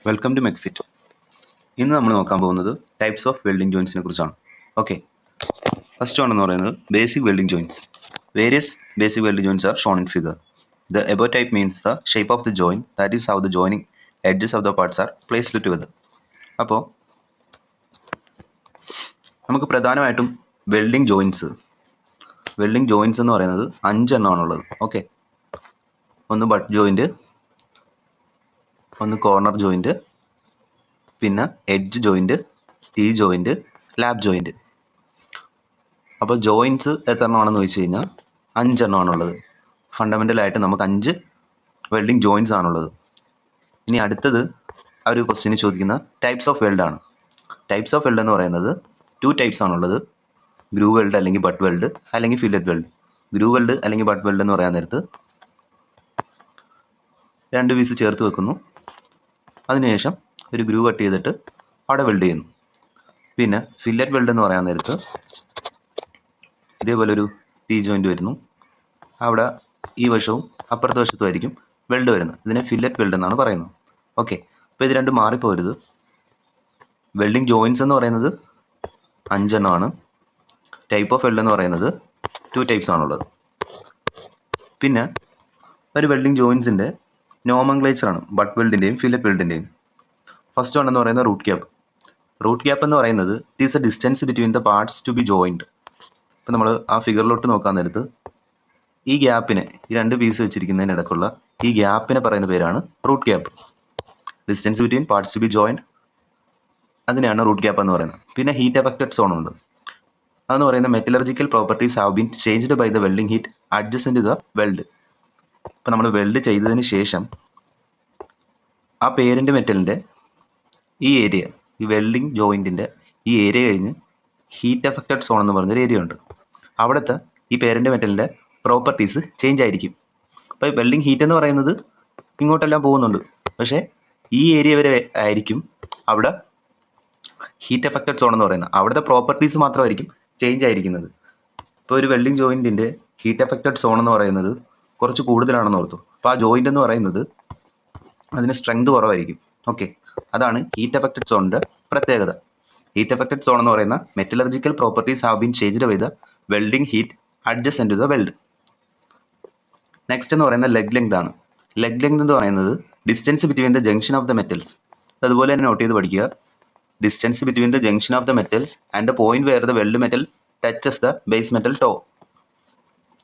Welcome to മെക്ഫിറ്റ്. ഇന്ന് നമ്മൾ നോക്കാൻ പോകുന്നത് ടൈപ്സ് ഓഫ് വെൽഡിംഗ് ജോയിൻസിനെ കുറിച്ചാണ്. ഓക്കെ, ഫസ്റ്റ് വൺ എന്ന് പറയുന്നത് basic welding joints. Various basic welding joints are shown in figure. The above type means the shape of the joint, that is how the joining edges of the parts are placed together. അപ്പോൾ നമുക്ക് പ്രധാനമായിട്ടും welding joints എന്ന് പറയുന്നത് 5 എണ്ണമാണുള്ളത്. Okay, ഒന്ന് butt joint, ഒന്ന് corner joint, പിന്നെ edge joint, tee joint, lap joint. അപ്പോൾ ജോയിൻറ്റ്സ് എത്ര എണ്ണമാണെന്ന് ചോദിച്ചു കഴിഞ്ഞാൽ 5 എണ്ണമാണുള്ളത്. ഫണ്ടമെൻ്റലായിട്ട് നമുക്ക് 5 വെൽഡിംഗ് ജോയിൻറ്റ്സ് ആണുള്ളത്. ഇനി അടുത്തത് ആ ഒരു ക്വസ്റ്റ്യന് ചോദിക്കുന്ന ടൈപ്സ് ഓഫ് വെൽഡാണ്. ടൈപ്സ് ഓഫ് വെൽഡ് എന്ന് പറയുന്നത് 2 ടൈപ്സ് ആണുള്ളത്. ഗ്രൂവ് വെൽഡ് അല്ലെങ്കിൽ ബട്ട് വെൽഡ് അല്ലെങ്കിൽ ഫില്ലറ്റ് വെൽഡ്. ഗ്രൂവ് വെൽഡ് അല്ലെങ്കിൽ ബട്ട് വെൽഡ് എന്ന് പറയാൻ നേരത്ത് 2 പീസ് ചേർത്ത് വെക്കുന്നു. അതിനുശേഷം ഒരു ഗ്രൂവ് കട്ട് ചെയ്തിട്ട് അവിടെ വെൽഡ് ചെയ്യുന്നു. പിന്നെ ഫില്ലറ്റ് വെൽഡ് എന്ന് പറയാൻ നേരത്ത് ഇതേപോലെ ഒരു ടീ ജോയിൻറ്റ് വരുന്നു. അവിടെ ഈ വശവും അപ്പുറത്തെ വശത്തുമായിരിക്കും വെൽഡ് വരുന്നത്. ഇതിനെ ഫില്ലറ്റ് വെൽഡ് എന്നാണ് പറയുന്നത്. ഓക്കെ, അപ്പോൾ ഇത് രണ്ടും മാറിപ്പോരുത്. വെൽഡിംഗ് ജോയിൻസ് എന്ന് പറയുന്നത് 5 എണ്ണമാണ്. ടൈപ്പ് ഓഫ് വെൽഡ് എന്ന് പറയുന്നത് 2 ടൈപ്സ് ആണുള്ളത്. പിന്നെ ഒരു വെൽഡിംഗ് ജോയിൻസിൻ്റെ നോമൻക്ലേച്ചറാണ് ബട്ട് വെൽഡിൻ്റെയും ഫില്ലറ്റ് വെൽഡിൻ്റെയും. ഫസ്റ്റ് വൺ എന്ന് പറയുന്നത് റൂട്ട് ക്യാപ്പ്. റൂട്ട് ക്യാപ്പ് എന്ന് പറയുന്നത് it is a distance between the parts to be joined. ഇപ്പോൾ നമ്മൾ ആ ഫിഗറിലോട്ട് നോക്കാൻ നേരത്ത് ഈ ഗ്യാപ്പിനെ, ഈ 2 പീസ് വെച്ചിരിക്കുന്നതിനിടയ്ക്കുള്ള ഈ ഗ്യാപ്പിനെ പറയുന്ന പേരാണ് root gap. Distance between parts to be joined, അതിനെയാണ് റൂട്ട് ക്യാപ്പ് എന്ന് പറയുന്നത്. പിന്നെ ഹീറ്റ് എഫക്റ്റഡ് സോൺ ഉണ്ട്. അതെന്ന് പറയുന്നത് metallurgical properties have been changed by the welding heat adjacent to the weld. ഇപ്പോൾ നമ്മൾ വെൽഡ് ചെയ്തതിന് ശേഷം ആ പേരൻ്റ് മെറ്റലിൻ്റെ ഈ ഏരിയ, ഈ വെൽഡിംഗ് ജോയിൻറ്റിൻ്റെ ഈ ഏരിയ കഴിഞ്ഞ് ഹീറ്റ് എഫക്റ്റഡ് സോൺ എന്ന് പറഞ്ഞൊരു ഏരിയ ഉണ്ട്. അവിടുത്തെ ഈ പേരൻ്റ് മെറ്റലിൻ്റെ പ്രോപ്പർട്ടീസ് ചേഞ്ച് ആയിരിക്കും. അപ്പോൾ വെൽഡിംഗ് ഹീറ്റ് എന്ന് പറയുന്നത് ഇങ്ങോട്ടെല്ലാം പോകുന്നുണ്ട്, പക്ഷേ ഈ ഏരിയ വരെ ആയിരിക്കും അവിടെ ഹീറ്റ് എഫക്റ്റഡ് സോൺ എന്ന് പറയുന്നത്. അവിടുത്തെ പ്രോപ്പർട്ടീസ് മാത്രമായിരിക്കും ചേഞ്ച് ആയിരിക്കുന്നത്. ഇപ്പോൾ ഒരു വെൽഡിംഗ് ജോയിൻറ്റിൻ്റെ ഹീറ്റ് എഫക്റ്റഡ് സോൺ എന്ന് പറയുന്നത് കുറച്ച് കൂടുതലാണെന്ന് ഓർത്തു. അപ്പോൾ ആ ജോയിൻ്റ് എന്ന് പറയുന്നത് അതിന് സ്ട്രെങ്ത് കുറവായിരിക്കും. ഓക്കെ, അതാണ് ഹീറ്റ് എഫക്റ്റഡ് സോണിൻ്റെ പ്രത്യേകത. ഹീറ്റ് എഫക്റ്റഡ് സോൺ എന്ന് പറയുന്ന metallurgical properties have been changed by the welding heat adjacent to the weld. Next എന്ന് പറയുന്നത് ലെഗ് ലെങ്ത് ആണ്. ലെഗ് ലെങ്ത് എന്ന് പറയുന്നത് distance between the junction of the metals. അതുപോലെ തന്നെ നോട്ട് ചെയ്ത് പഠിക്കുക. Distance between the junction of the metals and the point where the weld metal touches the base metal toe.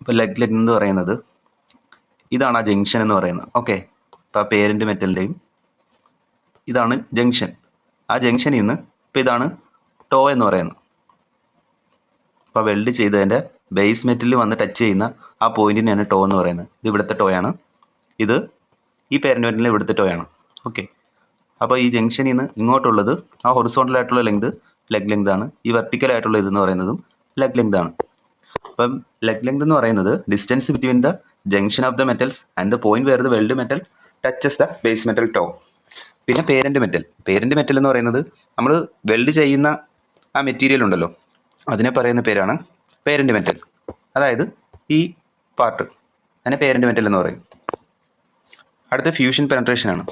ഇപ്പോൾ leg length എന്ന് പറയുന്നത് ഇതാണ് ആ ജംഗ്ഷൻ എന്ന് പറയുന്നത്. ഓക്കെ, ഇപ്പോൾ ആ പേരൻ്റ് മെറ്റലിൻ്റെയും ഇതാണ് ജംഗ്ഷൻ. ആ ജംഗ്ഷനിൽ നിന്ന് ഇപ്പോൾ ഇതാണ് ടോ എന്ന് പറയുന്നത്. അപ്പോൾ വെൽഡ് ചെയ്തതിൻ്റെ ബേസ് മെറ്റലിൽ വന്ന് ടച്ച് ചെയ്യുന്ന ആ പോയിന്റിനെയാണ് ടോ എന്ന് പറയുന്നത്. ഇത് ഇവിടുത്തെ ടോയാണ്, ഇത് ഈ പേരൻ്റ് മെറ്റലിൻ്റെ ഇവിടുത്തെ ടോയാണ്. ഓക്കെ, അപ്പോൾ ഈ ജംഗ്ഷനിൽ നിന്ന് ഇങ്ങോട്ടുള്ളത് ആ ഹൊറിസോണ്ടലായിട്ടുള്ള ലെങ്ത് ലെഗ് ലെങ്ത് ആണ്. ഈ വെർട്ടിക്കലായിട്ടുള്ള ഇതെന്ന് പറയുന്നതും ലെഗ് ലെങ്ത് ആണ്. അപ്പം ലെഗ് ലെങ്ത് എന്ന് പറയുന്നത് distance between the junction of the metals and the point where the weld metal touches the base metal toe. പിന്നെ പേരൻ്റ് മെറ്റൽ എന്ന് പറയുന്നത് നമ്മൾ വെൽഡ് ചെയ്യുന്ന ആ മെറ്റീരിയൽ ഉണ്ടല്ലോ, അതിനെ പറയുന്ന പേരാണ് പേരൻ്റ് മെറ്റൽ. അതായത് ഈ പാർട്ട് അതിനെ പേരൻ്റ് മെറ്റൽ എന്ന് പറയും. അടുത്ത ഫ്യൂഷൻ പെനട്രേഷൻ ആണ്.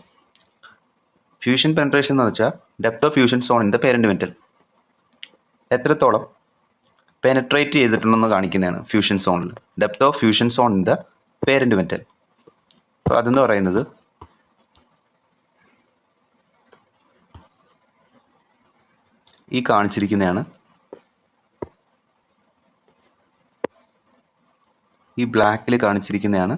ഫ്യൂഷൻ പെനട്രേഷൻ എന്ന് വെച്ചാൽ depth of fusion zone in the parent metal. എത്രത്തോളം പെനട്രേറ്റ് ചെയ്തിട്ടുണ്ടെന്ന് കാണിക്കുന്നതാണ് ഫ്യൂഷൻ സോണിൽ. Depth of fusion zone in the parent metal. അപ്പോൾ അതെന്ന് പറയുന്നത് ഈ കാണിച്ചിരിക്കുന്നതാണ്. ഈ ബ്ലാക്കിൽ കാണിച്ചിരിക്കുന്നതാണ്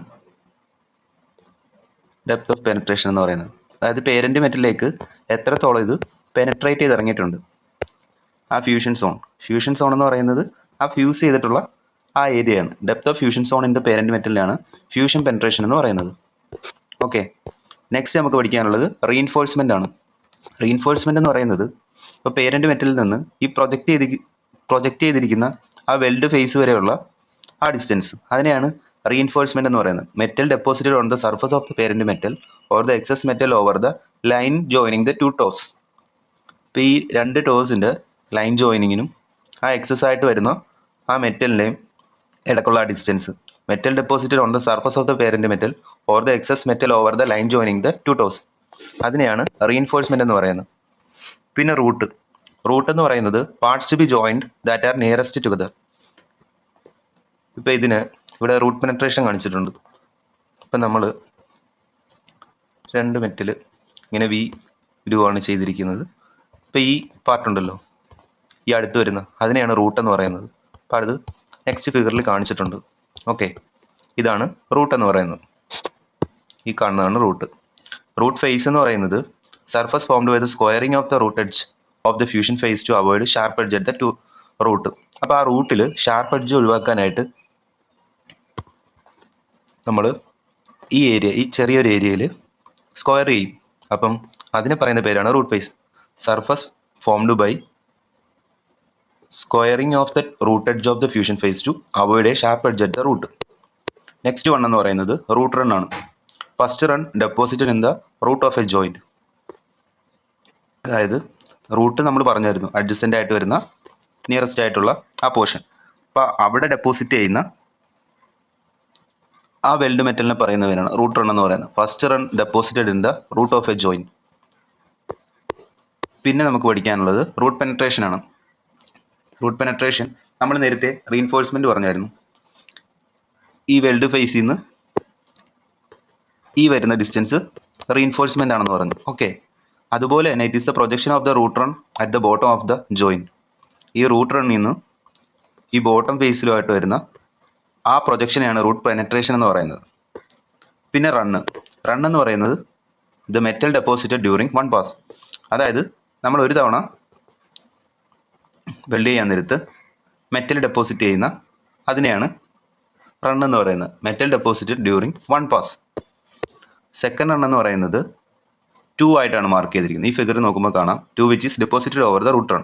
ഡെപ്ത് ഓഫ് പെനട്രേഷൻ എന്ന് പറയുന്നത്. അതായത് പേരൻ്റ് മെറ്റലിലേക്ക് എത്രത്തോളം ഇത് പെനട്രേറ്റ് ചെയ്ത് ഇറങ്ങിയിട്ടുണ്ട്. ആ ഫ്യൂഷൻ സോൺ എന്ന് പറയുന്നത് ആ ഫ്യൂസ് ചെയ്തിട്ടുള്ള ആ ഏരിയയാണ്. Depth of fusion zone in the parent മെറ്റലിലാണ് ഫ്യൂഷൻ പെനട്രേഷൻ എന്ന് പറയുന്നത്. ഓക്കെ, നെക്സ്റ്റ് നമുക്ക് പഠിക്കാനുള്ളത് റീഇൻഫോഴ്സ്മെൻ്റ് ആണ്. റീഇൻഫോഴ്സ്മെൻ്റ് എന്ന് പറയുന്നത് ഇപ്പോൾ പേരൻ്റ് മെറ്റലിൽ നിന്ന് ഈ പ്രൊജക്റ്റ് ചെയ്തിരിക്കുന്ന ആ വെൽഡ് ഫേസ് വരെയുള്ള ആ ഡിസ്റ്റൻസ്, അതിനെയാണ് റീഇൻഫോഴ്സ്മെൻ്റ് എന്ന് പറയുന്നത്. Metal deposited on the surface of the parent metal or the excess metal over the line joining the 2 toes. ഇപ്പോൾ ഈ 2 ടോസിൻ്റെ ലൈൻ ജോയിനിങ്ങിനും ആ എക്സസ് ആയിട്ട് വരുന്ന ആ മെറ്റലിൻ്റെയും ഇടയ്ക്കുള്ള ആ distance, metal deposited on the surface of the parent metal or the excess metal over the line joining the 2 toes. അതിനെയാണ് റീഇൻഫോഴ്സ്മെൻ്റ് എന്ന് പറയുന്നത്. പിന്നെ റൂട്ട് എന്ന് പറയുന്നത് parts to be joined that are nearest together. ഇപ്പോൾ ഇതിന് ഇവിടെ റൂട്ട് പെനട്രേഷൻ കാണിച്ചിട്ടുണ്ട്. ഇപ്പം നമ്മൾ രണ്ട് മെറ്റൽ ഇങ്ങനെ വി ഇടുകയാണ് ചെയ്തിരിക്കുന്നത്. ഇപ്പോൾ ഈ പാർട്ടുണ്ടല്ലോ, ഈ അടുത്ത് വരുന്ന അതിനെയാണ് റൂട്ട് എന്ന് പറയുന്നത്. അപ്പോൾ അത് നെക്സ്റ്റ് ഫിഗറിൽ കാണിച്ചിട്ടുണ്ട്. ഓക്കെ, ഇതാണ് റൂട്ട് എന്ന് പറയുന്നത്. ഈ കാണുന്നതാണ് റൂട്ട്. റൂട്ട് ഫേസ് എന്ന് പറയുന്നത് surface formed by the squaring of the root edge of the fusion face to avoid sharp edge at the to root. അപ്പോൾ ആ റൂട്ടിൽ ഷാർപ്പ് എഡ്ജ് ഒഴിവാക്കാനായിട്ട് നമ്മൾ ഈ ഏരിയ, ഈ ചെറിയൊരു ഏരിയയിൽ സ്ക്വയർ ചെയ്യും. അപ്പം അതിനെ പറയുന്ന പേരാണ് root face. Surface formed by squaring of the root edge of the fusion face to avoid a sharp edge at the root. Next one എന്ന് പറയുന്നത് റൂട്ട് റൺ ആണ്. First run deposited in the root of a joint. അതായത് root നമ്മൾ പറഞ്ഞായിരുന്നു adjacent ആയിട്ട് വരുന്ന nearest ആയിട്ടുള്ള ആ പോർഷൻ. അപ്പോൾ അവിടെ ഡെപ്പോസിറ്റ് ചെയ്യുന്ന ആ വെൽഡ് മെറ്റലിനെ പറയുന്നവരാണ് റൂട്ട് റൺ എന്ന് പറയുന്നത്. First run deposited in the root of a joint. പിന്നെ നമുക്ക് പഠിക്കാനുള്ളത് റൂട്ട് പെനട്രേഷൻ ആണ്. റൂട്ട് പെനട്രേഷൻ നമ്മൾ നേരത്തെ റീഇൻഫോഴ്സ്മെൻറ്റ് പറഞ്ഞായിരുന്നു. ഈ വെൽഡ് ഫേസിൽ നിന്ന് ഈ വരുന്ന ഡിസ്റ്റൻസ് റീഇൻഫോഴ്സ്മെൻ്റ് ആണെന്ന് പറഞ്ഞു. ഓക്കെ, അതുപോലെ തന്നെ it is the projection of the root run at the bottom of the joint. ഈ റൂട്ട് റണ്ണിൽ നിന്ന് ഈ ബോട്ടം ഫേസിലുമായിട്ട് വരുന്ന ആ പ്രൊജക്ഷനെയാണ് റൂട്ട് പെനട്രേഷൻ എന്ന് പറയുന്നത്. പിന്നെ റണ്ണ് എന്ന് പറയുന്നത് the metal deposited during one pass. അതായത് നമ്മൾ ഒരു തവണ വെൽഡ് ചെയ്യാൻ നേരത്ത് മെറ്റൽ ഡെപ്പോസിറ്റ് ചെയ്യുന്ന അതിനെയാണ് റൺ എന്ന് പറയുന്നത്. Metal deposited during one pass. Second run എന്ന് പറയുന്നത് 2 ആയിട്ടാണ് മാർക്ക് ചെയ്തിരിക്കുന്നത്. ഈ ഫിഗർ നോക്കുമ്പോൾ കാണാം 2 which is deposited over the root run.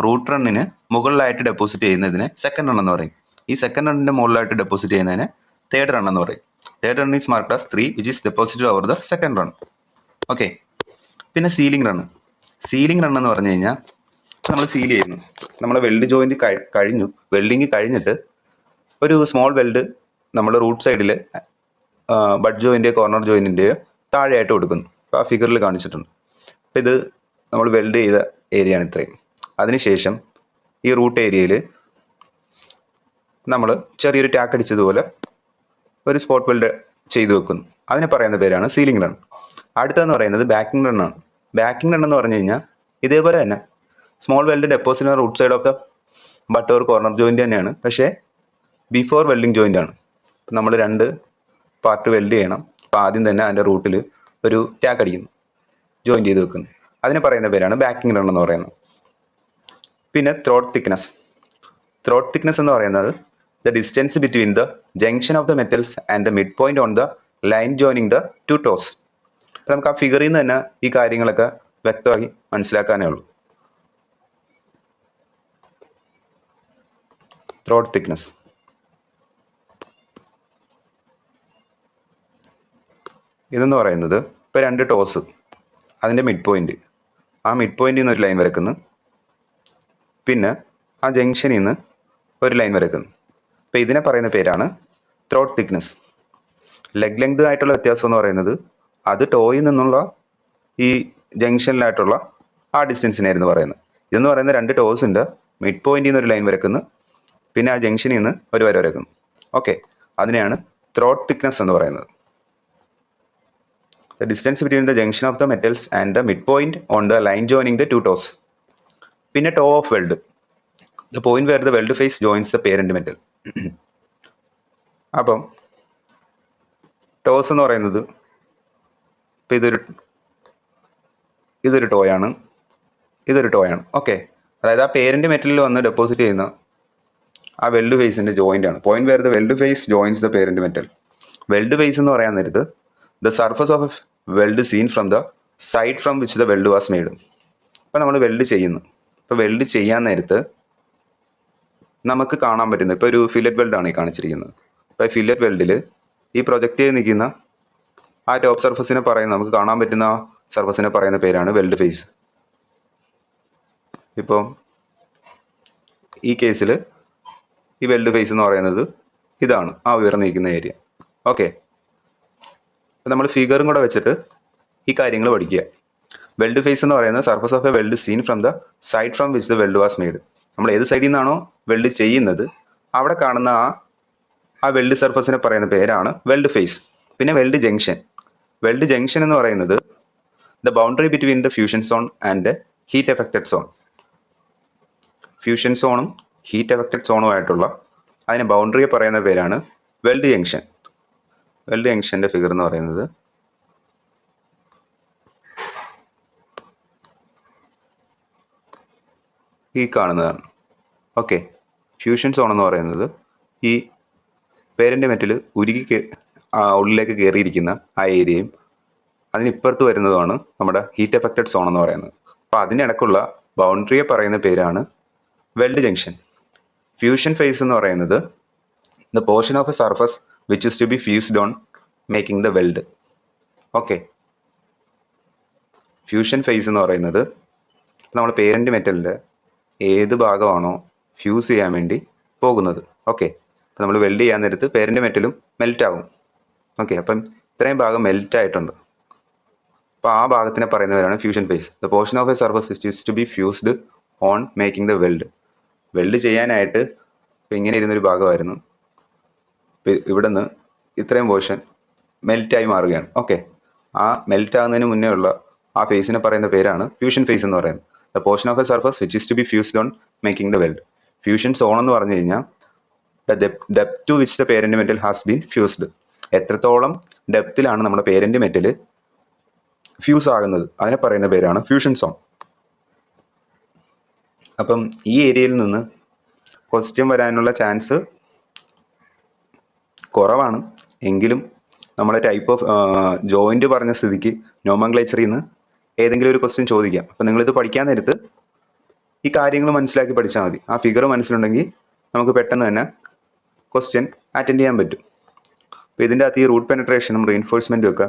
Root റണ്ണിന് മുകളിലായിട്ട് ഡെപ്പോസിറ്റ് ചെയ്യുന്നതിനെ സെക്കൻഡ് റൺ എന്ന് പറയും. ഈ സെക്കൻഡ് റണ്ണിൻ്റെ മുകളിലായിട്ട് ഡെപ്പോസിറ്റ് ചെയ്യുന്നതിനെ തേർഡ് റൺ എന്ന് പറയും. Third run is marked as 3 which is deposited over the second run. Okay, പിന്നെ സീലിംഗ് റൺ എന്ന് പറഞ്ഞു കഴിഞ്ഞാൽ നമ്മൾ സീൽ ചെയ്യുന്നു. നമ്മൾ വെൽഡ് ജോയിൻറ്റ് കഴിഞ്ഞു, വെൽഡിങ് കഴിഞ്ഞിട്ട് ഒരു സ്മോൾ വെൽഡ് നമ്മൾ റൂട്ട് സൈഡിൽ ബഡ് ജോയിൻ്റെയോ കോർണർ ജോയിൻറ്റിൻ്റെയോ താഴെയായിട്ട് കൊടുക്കുന്നു. അപ്പോൾ ആ ഫിഗറിൽ കാണിച്ചിട്ടുണ്ട്. അപ്പോൾ ഇത് നമ്മൾ വെൽഡ് ചെയ്ത ഏരിയയാണ് ഇത്രയും. അതിനുശേഷം ഈ റൂട്ട് ഏരിയയിൽ നമ്മൾ ചെറിയൊരു ടാക്ക് അടിച്ചതുപോലെ ഒരു സ്പോട്ട് വെൽഡ് ചെയ്തു വെക്കുന്നു. അതിനെ പറയുന്ന പേരാണ് സീലിംഗ് റൺ. അടുത്തതെന്ന് പറയുന്നത് ബാക്കിംഗ് റൺ ആണ്. ബാക്കിംഗ് റൺ എന്ന് പറഞ്ഞു കഴിഞ്ഞാൽ ഇതേപോലെ തന്നെ small weld deposit root side of the butt or corner joint തന്നെയാണ്, പക്ഷേ ബിഫോർ വെൽഡിങ് ജോയിൻ്റ് ആണ്. നമ്മൾ 2 പാർട്ട് വെൽഡ് ചെയ്യണം. അപ്പോൾ ആദ്യം തന്നെ അതിൻ്റെ റൂട്ടിൽ ഒരു ടാക്ക് അടിക്കുന്നു, ജോയിൻറ്റ് ചെയ്ത് വെക്കുന്നു. അതിന് പറയുന്ന പേരാണ് ബാക്കിംഗ് റൺ എന്ന് പറയുന്നത്. പിന്നെ ത്രോട്ട് തിക്നെസ് എന്ന് പറയുന്നത് the distance between the junction of the metals and the mid point on the line joining the 2 toss. അപ്പോൾ നമുക്ക് ആ ഫിഗറിൽ നിന്ന് തന്നെ ഈ കാര്യങ്ങളൊക്കെ വ്യക്തമായി മനസ്സിലാക്കാനേ ഉള്ളൂ. ത്രോട്ട് തിക്നെസ് ഇതെന്ന് പറയുന്നത് ഇപ്പോൾ 2 ടോസ്, അതിൻ്റെ മിഡ് പോയിൻ്റ്, ആ മിഡ് പോയിന്റിൽ നിന്ന് ഒരു ലൈൻ വരക്കുന്നു. പിന്നെ ആ ജംഗ്ഷനിൽ നിന്ന് ഒരു ലൈൻ വരക്കുന്നു. അപ്പോൾ ഇതിനെ പറയുന്ന പേരാണ് ത്രോട്ട് തിക്നെസ്. ലെഗ് ലെങ്ത് ആയിട്ടുള്ള വ്യത്യാസം എന്ന് പറയുന്നത് അത് ടോയിൽ നിന്നുള്ള ഈ ജംഗ്ഷനിലായിട്ടുള്ള ആ ഡിസ്റ്റൻസിനായിരുന്നു പറയുന്നത്. ഇതെന്ന് പറയുന്ന 2 ടോസിൻ്റെ മിഡ് പോയിന്റിൽ നിന്ന് ഒരു ലൈൻ വരക്കുന്നു, പിന്നെ ആ ജംഗ്ഷനിൽ നിന്ന് ഒരു വര വരക്കുന്നു. ഓക്കെ, അതിനെയാണ് ത്രോട്ട് തിക്നെസ് എന്ന് പറയുന്നത്. The distance between the junction of the metals and the midpoint on the line joining the 2 toes. പിന്നെ toe of weld, the point where the weld face joins the parent metal. അപ്പം toss എന്ന് പറയുന്നത് ഇപ്പം ഇതൊരു ടോയാണ്, ഇതൊരു ടോയാണ്. Okay, അതായത് ആ parent മെറ്റലിൽ വന്ന് ഡെപ്പോസിറ്റ് ചെയ്യുന്ന ആ വെൽഡ് ഫേസിൻ്റെ ജോയിൻ്റ് ആണ്. Point where the weld face joins the parent metal. Weld face എന്ന് പറയാൻ നേരത്ത് the surface of weld seen from the side from which the weld was made. അപ്പോൾ നമ്മൾ വെൽഡ് ചെയ്യുന്നു. ഇപ്പോൾ വെൽഡ് ചെയ്യാൻ നേരത്ത് നമുക്ക് കാണാൻ പറ്റുന്നത് ഇപ്പോൾ ഒരു ഫില്ലറ്റ് വെൽഡാണ് ഈ കാണിച്ചിരിക്കുന്നത്. അപ്പോൾ ഫില്ലറ്റ് വെൽഡിൽ ഈ പ്രൊജക്റ്റ് ചെയ്ത് നിൽക്കുന്ന ആ ടോപ്പ് സർഫസിനെ പറയുന്ന, നമുക്ക് കാണാൻ പറ്റുന്ന ആ സർഫസിനെ പറയുന്ന പേരാണ് വെൽഡ് ഫേസ്. ഇപ്പോൾ ഈ കേസിൽ ഈ വെൽഡ് ഫേസ് എന്ന് പറയുന്നത് ഇതാണ്, ആ ഉയർന്നിരിക്കുന്ന ഏരിയ. ഓക്കെ, അപ്പോൾ നമ്മൾ ഫിഗറും കൂടെ വെച്ചിട്ട് ഈ കാര്യങ്ങൾ പഠിക്കുക. വെൽഡ് ഫേസ് എന്ന് പറയുന്നത് surface of a weld seen from the side from which the weld was made. നമ്മൾ ഏത് സൈഡിൽ നിന്നാണോ വെൽഡ് ചെയ്യുന്നത് അവിടെ കാണുന്ന ആ വെൽഡ് സർഫസിനെ പറയുന്ന പേരാണ് വെൽഡ് ഫേസ്. പിന്നെ വെൽഡ് ജംഗ്ഷൻ. വെൽഡ് ജംഗ്ഷൻ എന്ന് പറയുന്നത് the boundary between the fusion zone and the heat affected zone. Fusion സോണും ഹീറ്റ് എഫക്റ്റഡ് സോണുമായിട്ടുള്ള അതിന് ബൗണ്ടറിയെ പറയുന്ന പേരാണ് വെൽഡ് ജംഗ്ഷൻ. വെൽഡ് ജംഗ്ഷൻ്റെ ഫിഗർ എന്ന് പറയുന്നത് ഈ കാണുന്നതാണ്. ഓക്കെ, ഫ്യൂഷൻ സോൺ എന്ന് പറയുന്നത് ഈ പേരൻ്റ് മെറ്റൽ ഉരുകി ഉള്ളിലേക്ക് കയറിയിരിക്കുന്ന ആ ഏരിയയും അതിനിപ്പുറത്ത് വരുന്നതുമാണ് നമ്മുടെ ഹീറ്റ് എഫക്റ്റഡ് സോൺ എന്ന് പറയുന്നത്. അപ്പോൾ അതിനിടയ്ക്കുള്ള ബൗണ്ടറിയെ പറയുന്ന പേരാണ് വെൽഡ് ജംഗ്ഷൻ. ഫ്യൂഷൻ ഫേസ് എന്ന് പറയുന്നത് the portion of a surface which is to be fused on making the weld. Okay, fusion face എന്ന് പറയുന്നത് നമ്മൾ പേരൻ്റ് മെറ്റലിൻ്റെ ഏത് ഭാഗമാണോ ഫ്യൂസ് ചെയ്യാൻ വേണ്ടി പോകുന്നത്. ഓക്കെ, അപ്പോൾ നമ്മൾ വെൽഡ് ചെയ്യാൻ നേരത്ത് പേരൻ്റ് മെറ്റലും മെൽറ്റ് ആകും. ഓക്കെ, അപ്പം ഇത്രയും ഭാഗം മെൽറ്റ് ആയിട്ടുണ്ട്. അപ്പോൾ ആ ഭാഗത്തിനെ പറയുന്നവരാണ് fusion face. The portion of a surface which is to be fused on making the weld. Weld ചെയ്യാനായിട്ട് ഇപ്പോൾ ഇങ്ങനെ ഇരുന്നൊരു ഭാഗമായിരുന്നു, ഇവിടെ നിന്ന് ഇത്രയും പോർഷൻ മെൽറ്റായി മാറുകയാണ്. ഓക്കെ, ആ മെൽറ്റ് ആകുന്നതിന് മുന്നേ ഉള്ള ആ ഫേസിനെ പറയുന്ന പേരാണ് ഫ്യൂഷൻ ഫേസ് എന്ന് പറയുന്നത്. The portion of a surface which is to be fused on making the weld. Fusion zone എന്ന് പറഞ്ഞു കഴിഞ്ഞാൽ the depth to which the parent metal has been fused. എത്രത്തോളം ഡെപ്തിലാണ് നമ്മുടെ പേരൻ്റ് മെറ്റൽ ഫ്യൂസ് ആകുന്നത് അതിനെ പറയുന്ന പേരാണ് ഫ്യൂഷൻ സോൺ. അപ്പം ഈ ഏരിയയിൽ നിന്ന് ക്വസ്റ്റ്യൻ വരാനുള്ള ചാൻസ് കുറവാണ്. എങ്കിലും നമ്മുടെ ടൈപ്പ് ഓഫ് ജോയിൻ്റ് പറഞ്ഞ സ്ഥിതിക്ക് നോമൻക്ലേച്ചറിൽ നിന്ന് ഏതെങ്കിലും ഒരു ക്വസ്റ്റ്യൻ ചോദിക്കാം. അപ്പം നിങ്ങളിത് പഠിക്കാൻ നേരത്ത് ഈ കാര്യങ്ങൾ മനസ്സിലാക്കി പഠിച്ചാൽ മതി. ആ ഫിഗർ മനസ്സിലുണ്ടെങ്കിൽ നമുക്ക് പെട്ടെന്ന് തന്നെ ക്വസ്റ്റ്യൻ അറ്റൻഡ് ചെയ്യാൻ പറ്റും. അപ്പോൾ ഇതിൻ്റെ അകത്ത് ഈ റൂട്ട് പെനട്രേഷനും റീൻഫോഴ്സ്മെൻറ്റും ഒക്കെ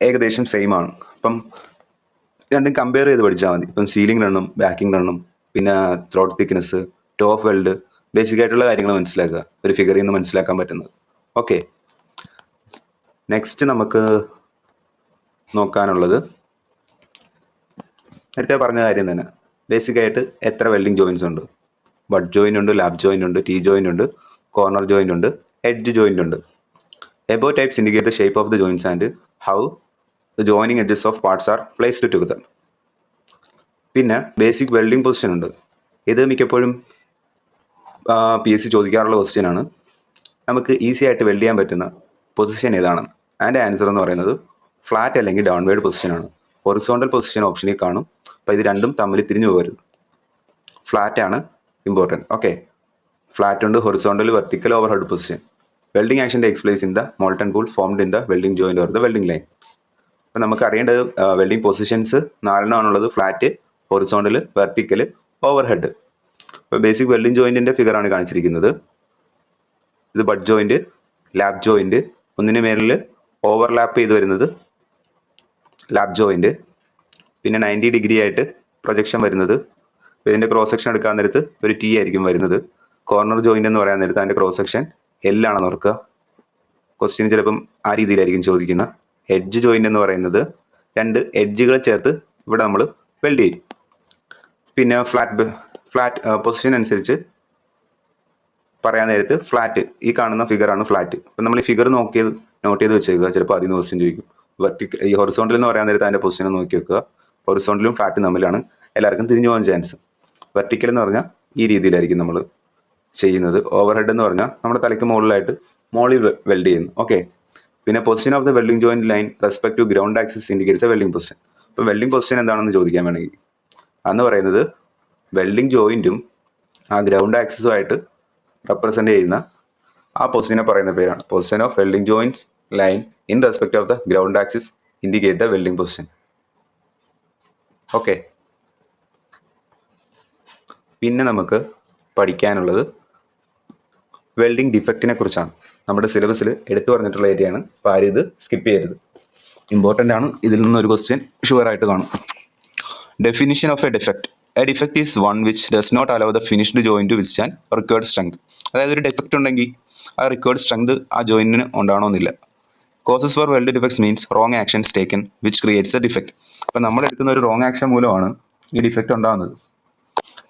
ഏകദേശം സെയിം ആണ്. അപ്പം രണ്ടും കമ്പയർ ചെയ്ത് പഠിച്ചാൽ മതി. ഇപ്പം സീലിംഗ് റണ്ണും ബാക്കിംഗ് റണ്ണും പിന്നെ throat thickness, top weld, basic ആയിട്ടുള്ള കാര്യങ്ങൾ മനസ്സിലാക്കുക, ഒരു ഫിഗറിൽ നിന്ന് മനസ്സിലാക്കാൻ പറ്റുന്നത്. ഓക്കെ, നെക്സ്റ്റ് നമുക്ക് നോക്കാനുള്ളത് നേരത്തെ പറഞ്ഞ കാര്യം തന്നെ. ബേസിക് ആയിട്ട് എത്ര വെൽഡിങ് ജോയിൻസ് ഉണ്ട്? ബട്ട് ജോയിൻ്റ് ഉണ്ട്, ലാബ് ജോയിൻ്റ് ഉണ്ട്, ടീ ജോയിൻ്റ് ഉണ്ട്, കോർണർ ജോയിൻ്റ് ഉണ്ട്, എഡ്ജ് ജോയിൻ്റ് ഉണ്ട്. Above types indicate the shape of the joints and how the joining edges of parts are placed together. പിന്നെ basic welding position ഉണ്ട്. ഇത് മിക്കപ്പോഴും PSC ചോദിക്കാറുള്ള question ആണ്. നമുക്ക് ഈസി ആയിട്ട് വെൽഡ് ചെയ്യാൻ പറ്റുന്ന പൊസിഷൻ ഏതാണ്? അതിൻ്റെ ആൻസർ എന്ന് പറയുന്നത് ഫ്ലാറ്റ് അല്ലെങ്കിൽ ഡൗൺവേർഡ് പൊസിഷനാണ്. ഹൊറിസോണ്ടൽ പൊസിഷൻ ഓപ്ഷനിൽ കാണും. അപ്പോൾ ഇത് രണ്ടും തമ്മിൽ തിരിഞ്ഞു പോകരുത്. ഫ്ലാറ്റ് ആണ് ഇമ്പോർട്ടൻറ്റ്. ഓക്കെ, ഫ്ലാറ്റ് ഉണ്ട്, horizontal, vertical, over head position. Welding action takes place in the molten pool formed in the welding joint or the welding line. അപ്പോൾ നമുക്ക് അറിയേണ്ടത് വെൽഡിങ് പൊസിഷൻസ് 4 ആണുള്ളത്. Flat, horizontal, vertical, over head. ഇപ്പോൾ basic welding ജോയിൻറ്റിൻ്റെ ഫിഗറാണ് കാണിച്ചിരിക്കുന്നത്. ഇത് but joint, lap joint, ഒന്നിന് മേലിൽ overlap ചെയ്ത് വരുന്നത് ലാബ് ജോയിൻറ്റ്, പിന്നെ 90 ഡിഗ്രി ആയിട്ട് പ്രൊജക്ഷൻ വരുന്നത്. അപ്പോൾ ഇതിൻ്റെ ക്രോസ് സെക്ഷൻ എടുക്കാൻ നേരത്ത് ഒരു T ആയിരിക്കും വരുന്നത്. കോർണർ ജോയിൻ്റ് എന്ന് പറയാൻ നേരത്ത് അതിൻ്റെ ക്രോസ് സെക്ഷൻ L ആണെന്ന് ഓർക്കുക. ക്വസ്റ്റ്യൻ ചിലപ്പം ആ രീതിയിലായിരിക്കും ചോദിക്കുന്നത്. എഡ്ജ് ജോയിൻ്റ് എന്ന് പറയുന്നത് 2 എഡ്ജുകൾ ചേർത്ത് ഇവിടെ നമ്മൾ വെൽഡ് ചെയ്യും. പിന്നെ ഫ്ലാറ്റ് പൊസിഷൻ അനുസരിച്ച് പറയാൻ നേരത്ത് ഫ്ലാറ്റ്, ഈ കാണുന്ന ഫിഗറാണ് ഫ്ലാറ്റ്. അപ്പം നമ്മൾ ഈ ഫിഗർ നോട്ട് ചെയ്ത് വെച്ചേക്കുക. ചിലപ്പോൾ അതിന് ക്വസ്റ്റ്യൻ ചോദിക്കും. ഈ ഹൊറിസോണ്ടൽ എന്ന് പറയാൻ നേരത്ത് അതിൻ്റെ പൊസിഷൻ നോക്കി വെക്കുക. ഹൊറിസോണ്ടലും ഫ്ലാറ്റും തമ്മിലാണ് എല്ലാവർക്കും തിരിഞ്ഞു പോകാൻ ചാൻസ്. വെർട്ടിക്കൽ എന്ന് പറഞ്ഞാൽ ഈ രീതിയിലായിരിക്കും നമ്മൾ ചെയ്യുന്നത്. ഓവർ ഹെഡ് എന്ന് പറഞ്ഞാൽ നമ്മുടെ തലയ്ക്ക് മുകളിൽ വെൽഡ് ചെയ്യുന്നു. ഓക്കെ, പിന്നെ position of the welding joint line respect to ground axis indicates a welding position. അപ്പോൾ വെൽഡിംഗ് പൊസിഷൻ എന്താണെന്ന് ചോദിക്കാൻ വേണമെങ്കിൽ അതെന്ന് പറയുന്നത് വെൽഡിംഗ് ജോയിൻറ്റും ആ ഗ്രൗണ്ട് ആക്സിസുമായിട്ട് റെപ്രസെൻ്റ് ചെയ്യുന്ന ആ പൊസിഷനെ പറയുന്ന പേരാണ് position of welding joints line in respect of the ground axis indicate the welding position. Okay, പിന്നെ നമുക്ക് പഠിക്കാനുള്ളത് വെൽഡിംഗ് ഡിഫക്റ്റിനെ കുറിച്ചാണ്. നമ്മുടെ സിലബസിൽ എടുത്തു പറഞ്ഞിട്ടുള്ള ഏരിയയാണ്. അപ്പോൾ ആരും ഇത് സ്കിപ്പ് ചെയ്യരുത്, ഇമ്പോർട്ടൻ്റ് ആണ്. ഇതിൽ നിന്നൊരു ക്വസ്റ്റ്യൻ ഷുവറായിട്ട് കാണും. Definition of a defect. A defect is one which does not allow the finished joint to withstand required strength. അതായത് ഒരു ഡിഫക്റ്റ് ഉണ്ടെങ്കിൽ ആ റിക്വയർഡ് സ്ട്രെങ്ത് ആ ജോയിൻറ്റിന് ഉണ്ടാവണമെന്നില്ല. Causes for weld defects means wrong actions taken which creates a defect. അപ്പം നമ്മൾ എടുക്കുന്ന ഒരു റോങ് ആക്ഷൻ മൂലമാണ് ഈ ഡിഫക്റ്റ് ഉണ്ടാകുന്നത്.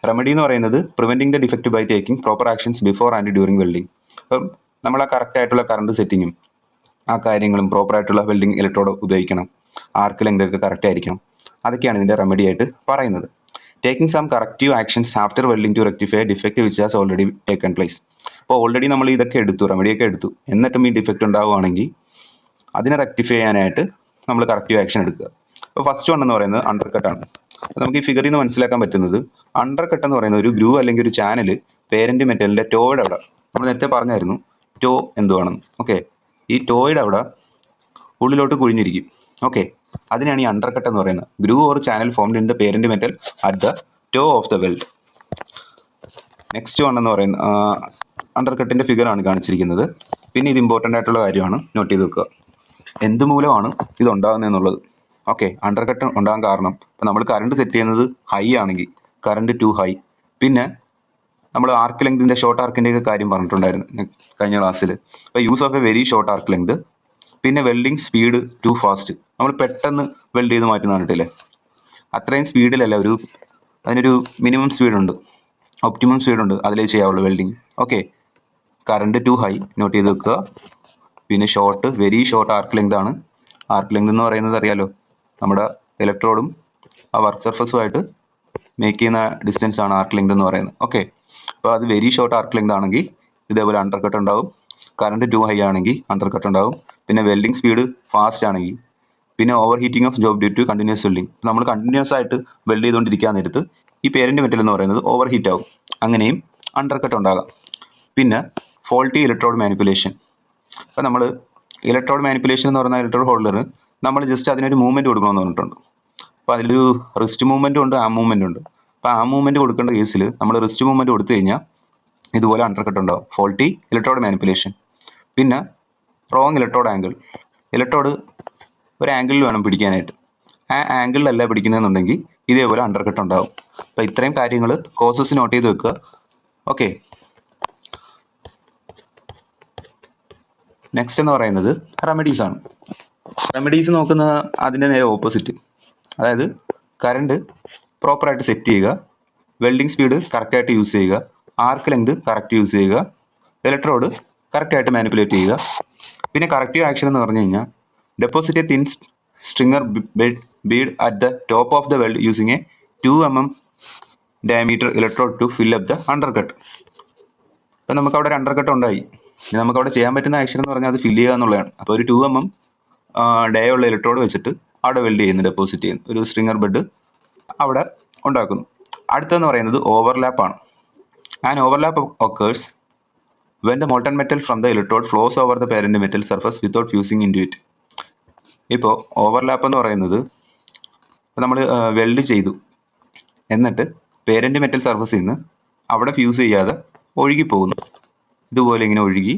റെമഡി എന്ന് പറയുന്നത് preventing the defect by taking proper actions before and during welding. അപ്പം നമ്മൾ ആ കറക്റ്റ് ആയിട്ടുള്ള കറണ്ട് സെറ്റിങ്ങും ആ കാര്യങ്ങളും പ്രോപ്പറായിട്ടുള്ള വെൽഡിംഗ് ഇലക്ട്രോഡ് ഉപയോഗിക്കണം, ആർക്ക് ലെങ്ത് ഒക്കെ കറക്റ്റ് ആയിരിക്കണം, അതൊക്കെയാണ് ഇതിൻ്റെ റെമഡി ആയിട്ട് പറയുന്നത്. Taking some corrective actions after welding to rectify defect which has already taken place. അപ്പോൾ ഓൾറെഡി നമ്മൾ ഇതൊക്കെ എടുത്തു, റെമഡിയൊക്കെ എടുത്തു, എന്നിട്ടും ഈ ഡിഫക്റ്റ് ഉണ്ടാവുകയാണെങ്കിൽ അതിനെ റെക്ടിഫൈ ചെയ്യാനായിട്ട് നമ്മൾ കറക്റ്റീവ് ആക്ഷൻ എടുക്കുക. അപ്പോൾ ഫസ്റ്റ് വൺ എന്ന് പറയുന്നത് അണ്ടർ കട്ടാണ്. നമുക്ക് ഈ ഫിഗറിൽ നിന്ന് മനസ്സിലാക്കാൻ പറ്റുന്നത് അണ്ടർ കട്ട് എന്ന് പറയുന്ന ഒരു ഗ്രൂ അല്ലെങ്കിൽ ഒരു ചാനൽ പേരൻറ്റ് മെറ്റലിൻ്റെ ടോയുടെ അവിടെ, നമ്മൾ നേരത്തെ പറഞ്ഞായിരുന്നു ടോ എന്തുവാണെന്ന്. ഓക്കെ, ഈ ടോയുടെ അവിടെ ഉള്ളിലോട്ട് കുഴിഞ്ഞിരിക്കും. ഓക്കെ, അതിനാണ് ഈ അണ്ടർ കട്ട് എന്ന് പറയുന്നത്. Groove or channel formed in the parent metal at the toe of the weld. Next one എന്ന് പറയുന്നത് അണ്ടർ കട്ടിൻ്റെ ഫിഗറാണ് കാണിച്ചിരിക്കുന്നത്. പിന്നെ ഇത് ഇമ്പോർട്ടൻ്റ് ആയിട്ടുള്ള കാര്യമാണ്, നോട്ട് ചെയ്ത് വെക്കുക. എന്ത് മൂലമാണ് ഇത് ഉണ്ടാകുന്നത് എന്നുള്ളത്. ഓക്കെ, അണ്ടർ കട്ട് ഉണ്ടാകാൻ കാരണം ഇപ്പോൾ നമ്മൾ കറണ്ട് സെറ്റ് ചെയ്യുന്നത് ഹൈ ആണെങ്കിൽ കറണ്ട് ടു ഹൈ, പിന്നെ നമ്മൾ ആർക്ക് ലെങ്തിൻ്റെ ഷോർട്ട് ആർക്കിൻ്റെയൊക്കെ കാര്യം പറഞ്ഞിട്ടുണ്ടായിരുന്നു കഴിഞ്ഞ ക്ലാസ്സിൽ. അപ്പോൾ use of A very short arc length, പിന്നെ വെൽഡിങ് സ്പീഡ് ടു ഫാസ്റ്റ്, നമ്മൾ പെട്ടെന്ന് വെൽഡ് ചെയ്ത് മാറ്റുന്ന കണ്ടിട്ടില്ലേ, അത്രയും സ്പീഡിലല്ല, അതിനൊരു മിനിമം സ്പീഡുണ്ട്, ഒപ്റ്റിമം സ്പീഡുണ്ട്, അതിലേ ചെയ്യാവുള്ളൂ welding. Okay, current too high note ചെയ്ത് വെക്കുക. പിന്നെ short, very short arc length ആണ്. ആർക്ക് ലെങ്ത് എന്ന് പറയുന്നത് അറിയാലോ, നമ്മുടെ ഇലക്ട്രോഡും ആ വർക്ക് സർഫസുമായിട്ട് മേക്ക് ചെയ്യുന്ന ഡിസ്റ്റൻസ് ആണ് ആർക്ക് ലെങ്ത് എന്ന് പറയുന്നത്. ഓക്കെ, അപ്പോൾ അത് വെരി ഷോർട്ട് ആർക്ക് ലെങ്ത് ആണെങ്കിൽ ഇതേപോലെ അണ്ടർ കട്ട് ഉണ്ടാവും. കറണ്ട് ടു ഹൈ ആണെങ്കിൽ അണ്ടർ കട്ട് ഉണ്ടാവും. പിന്നെ വെൽഡിങ് സ്പീഡ് ഫാസ്റ്റ് ആണെങ്കിൽ, പിന്നെ over heating of job due to continuous welding, നമ്മൾ കണ്ടിന്യൂസ് ആയിട്ട് വെൽഡ് ചെയ്തുകൊണ്ടിരിക്കാൻ നേരത്ത് ഈ പേരൻറ്റ് മെറ്റൽ എന്ന് പറയുന്നത് ഓവർ ഹീറ്റ് ആവും, അങ്ങനെയും അണ്ടർ കട്ട് ഉണ്ടാകാം. പിന്നെ ഫോൾട്ടി ഇലക്ട്രോഡ് മാനിപ്പുലേഷൻ. അപ്പോൾ നമ്മൾ ഇലക്ട്രോഡ് മാനിപ്പുലേഷൻ എന്ന് പറയുന്ന ഇലക്ട്രോഡ് ഹോൾഡർ നമ്മൾ ജസ്റ്റ് അതിനൊരു മൂവ്മെൻറ്റ് കൊടുക്കണമെന്ന് പറഞ്ഞിട്ടുണ്ട്. അപ്പോൾ അതിലൊരു റിസ്റ്റ് മൂവ്മെൻറ്റും ഉണ്ട്, ആം മൂവ്മെൻറ്റും ഉണ്ട്. അപ്പോൾ ആം മൂവ്മെൻറ്റ് കൊടുക്കേണ്ട കേസിൽ നമ്മൾ റിസ്റ്റ് മൂവ്മെൻറ്റ് കൊടുത്തു കഴിഞ്ഞാൽ ഇതുപോലെ അണ്ടർ കട്ട് ഉണ്ടാവും, ഫോൾട്ടി ഇലക്ട്രോഡ് മാനിപ്പുലേഷൻ. പിന്നെ റോങ് ഇലക്ട്രോഡ് ആംഗിൾ, ഇലക്ട്രോഡ് ഒരു ആംഗിളിൽ വേണം പിടിക്കാനായിട്ട്, ആ ആംഗിളിലല്ല പിടിക്കുന്നതെന്നുണ്ടെങ്കിൽ ഇതേപോലെ അണ്ടർ കട്ട് ഉണ്ടാവും. അപ്പോൾ ഇത്രയും കാര്യങ്ങൾ കോസസ് നോട്ട് ചെയ്ത് വെക്കുക. ഓക്കെ, നെക്സ്റ്റ് എന്ന് പറയുന്നത് റെമഡീസ് ആണ്. റെമഡീസ് നോക്കുന്ന അതിൻ്റെ നേരെ ഓപ്പോസിറ്റ്, അതായത് കറണ്ട് പ്രോപ്പറായിട്ട് സെറ്റ് ചെയ്യുക, വെൽഡിങ് സ്പീഡ് കറക്റ്റായിട്ട് യൂസ് ചെയ്യുക, ആർക്ക് ലെങ്ത് കറക്റ്റ് യൂസ് ചെയ്യുക, ഇലക്ട്രോഡ് കറക്റ്റായിട്ട് മാനിപ്പുലേറ്റ് ചെയ്യുക. പിന്നെ കറക്റ്റീവ് ആക്ഷൻ എന്ന് പറഞ്ഞു കഴിഞ്ഞാൽ deposit a thin stringer bead at the top of the weld using a 2 mm diameter electrode to fill up the under cut. അപ്പം നമുക്കവിടെ ഒരു അണ്ടർ കട്ട് ഉണ്ടായി, ഇനി നമുക്കവിടെ ചെയ്യാൻ പറ്റുന്ന ആക്ഷൻ എന്ന് പറഞ്ഞാൽ അത് ഫില്ല് ചെയ്യുക എന്നുള്ളതാണ്. അപ്പോൾ ഒരു 2 mm ഡേ ഉള്ള ഇലക്ട്രോഡ് വെച്ചിട്ട് അവിടെ വെൽഡ് ചെയ്യുന്നു, ഡെപ്പോസിറ്റ് ചെയ്യുന്നു, ഒരു സ്ട്രിങ്ങർ ബെഡ് അവിടെ ഉണ്ടാക്കുന്നു. അടുത്തെന്ന് പറയുന്നത് ഓവർലാപ്പാണ്. And overlap occurs when the molten metal from the electrode flows over the parent metal surface without fusing into it. ഇപ്പോൾ ഓവർലാപ്പ് എന്ന് പറയുന്നത് നമ്മൾ വെൽഡ് ചെയ്തു, എന്നിട്ട് പേരൻറ്റ് മെറ്റൽ സർഫസിൽ നിന്ന് അവിടെ ഫ്യൂസ് ചെയ്യാതെ ഒഴുകിപ്പോകുന്നു, ഇതുപോലെ ഇങ്ങനെ ഒഴുകി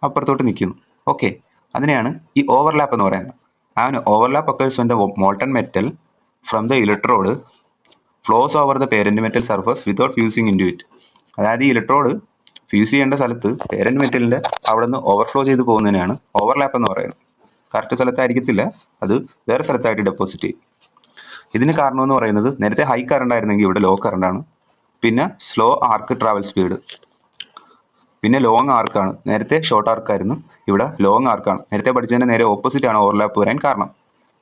അപ്പുറത്തോട്ട് നിൽക്കുന്നു. ഓക്കെ, അതിനെയാണ് ഈ ഓവർലാപ്പ് എന്ന് പറയുന്നത്. And overlap occurs when the molten metal from the electrode flows over the parent metal surface without fusing into it. അതായത് ഈ ഇലക്ട്രോഡ് ഫ്യൂസ് ചെയ്യേണ്ട സ്ഥലത്ത് പേരൻറ്റ് മെറ്റലിൻ്റെ അവിടെ നിന്ന് ഓവർഫ്ലോ ചെയ്ത് പോകുന്നതിനാണ് ഓവർലാപ്പ് എന്ന് പറയുന്നത്. കറക്റ്റ് സ്ഥലത്തായിരിക്കത്തില്ല, അത് വേറെ സ്ഥലത്തായിട്ട് ഡെപ്പോസിറ്റ് ചെയ്യും. ഇതിന് കാരണമെന്ന് പറയുന്നത് നേരത്തെ ഹൈ കറണ്ട് ആയിരുന്നെങ്കിൽ ഇവിടെ ലോ കറണ്ടാണ്, പിന്നെ സ്ലോ ആർക്ക് ട്രാവൽ സ്പീഡ്, പിന്നെ ലോങ് ആർക്കാണ്. നേരത്തെ ഷോർട്ട് ആർക്കായിരുന്നു, ഇവിടെ ലോങ് ആർക്കാണ്. നേരത്തെ പഠിച്ചതിൻ്റെ നേരെ ഓപ്പോസിറ്റ് ആണ് ഓവർലാപ്പ് വരാൻ കാരണം.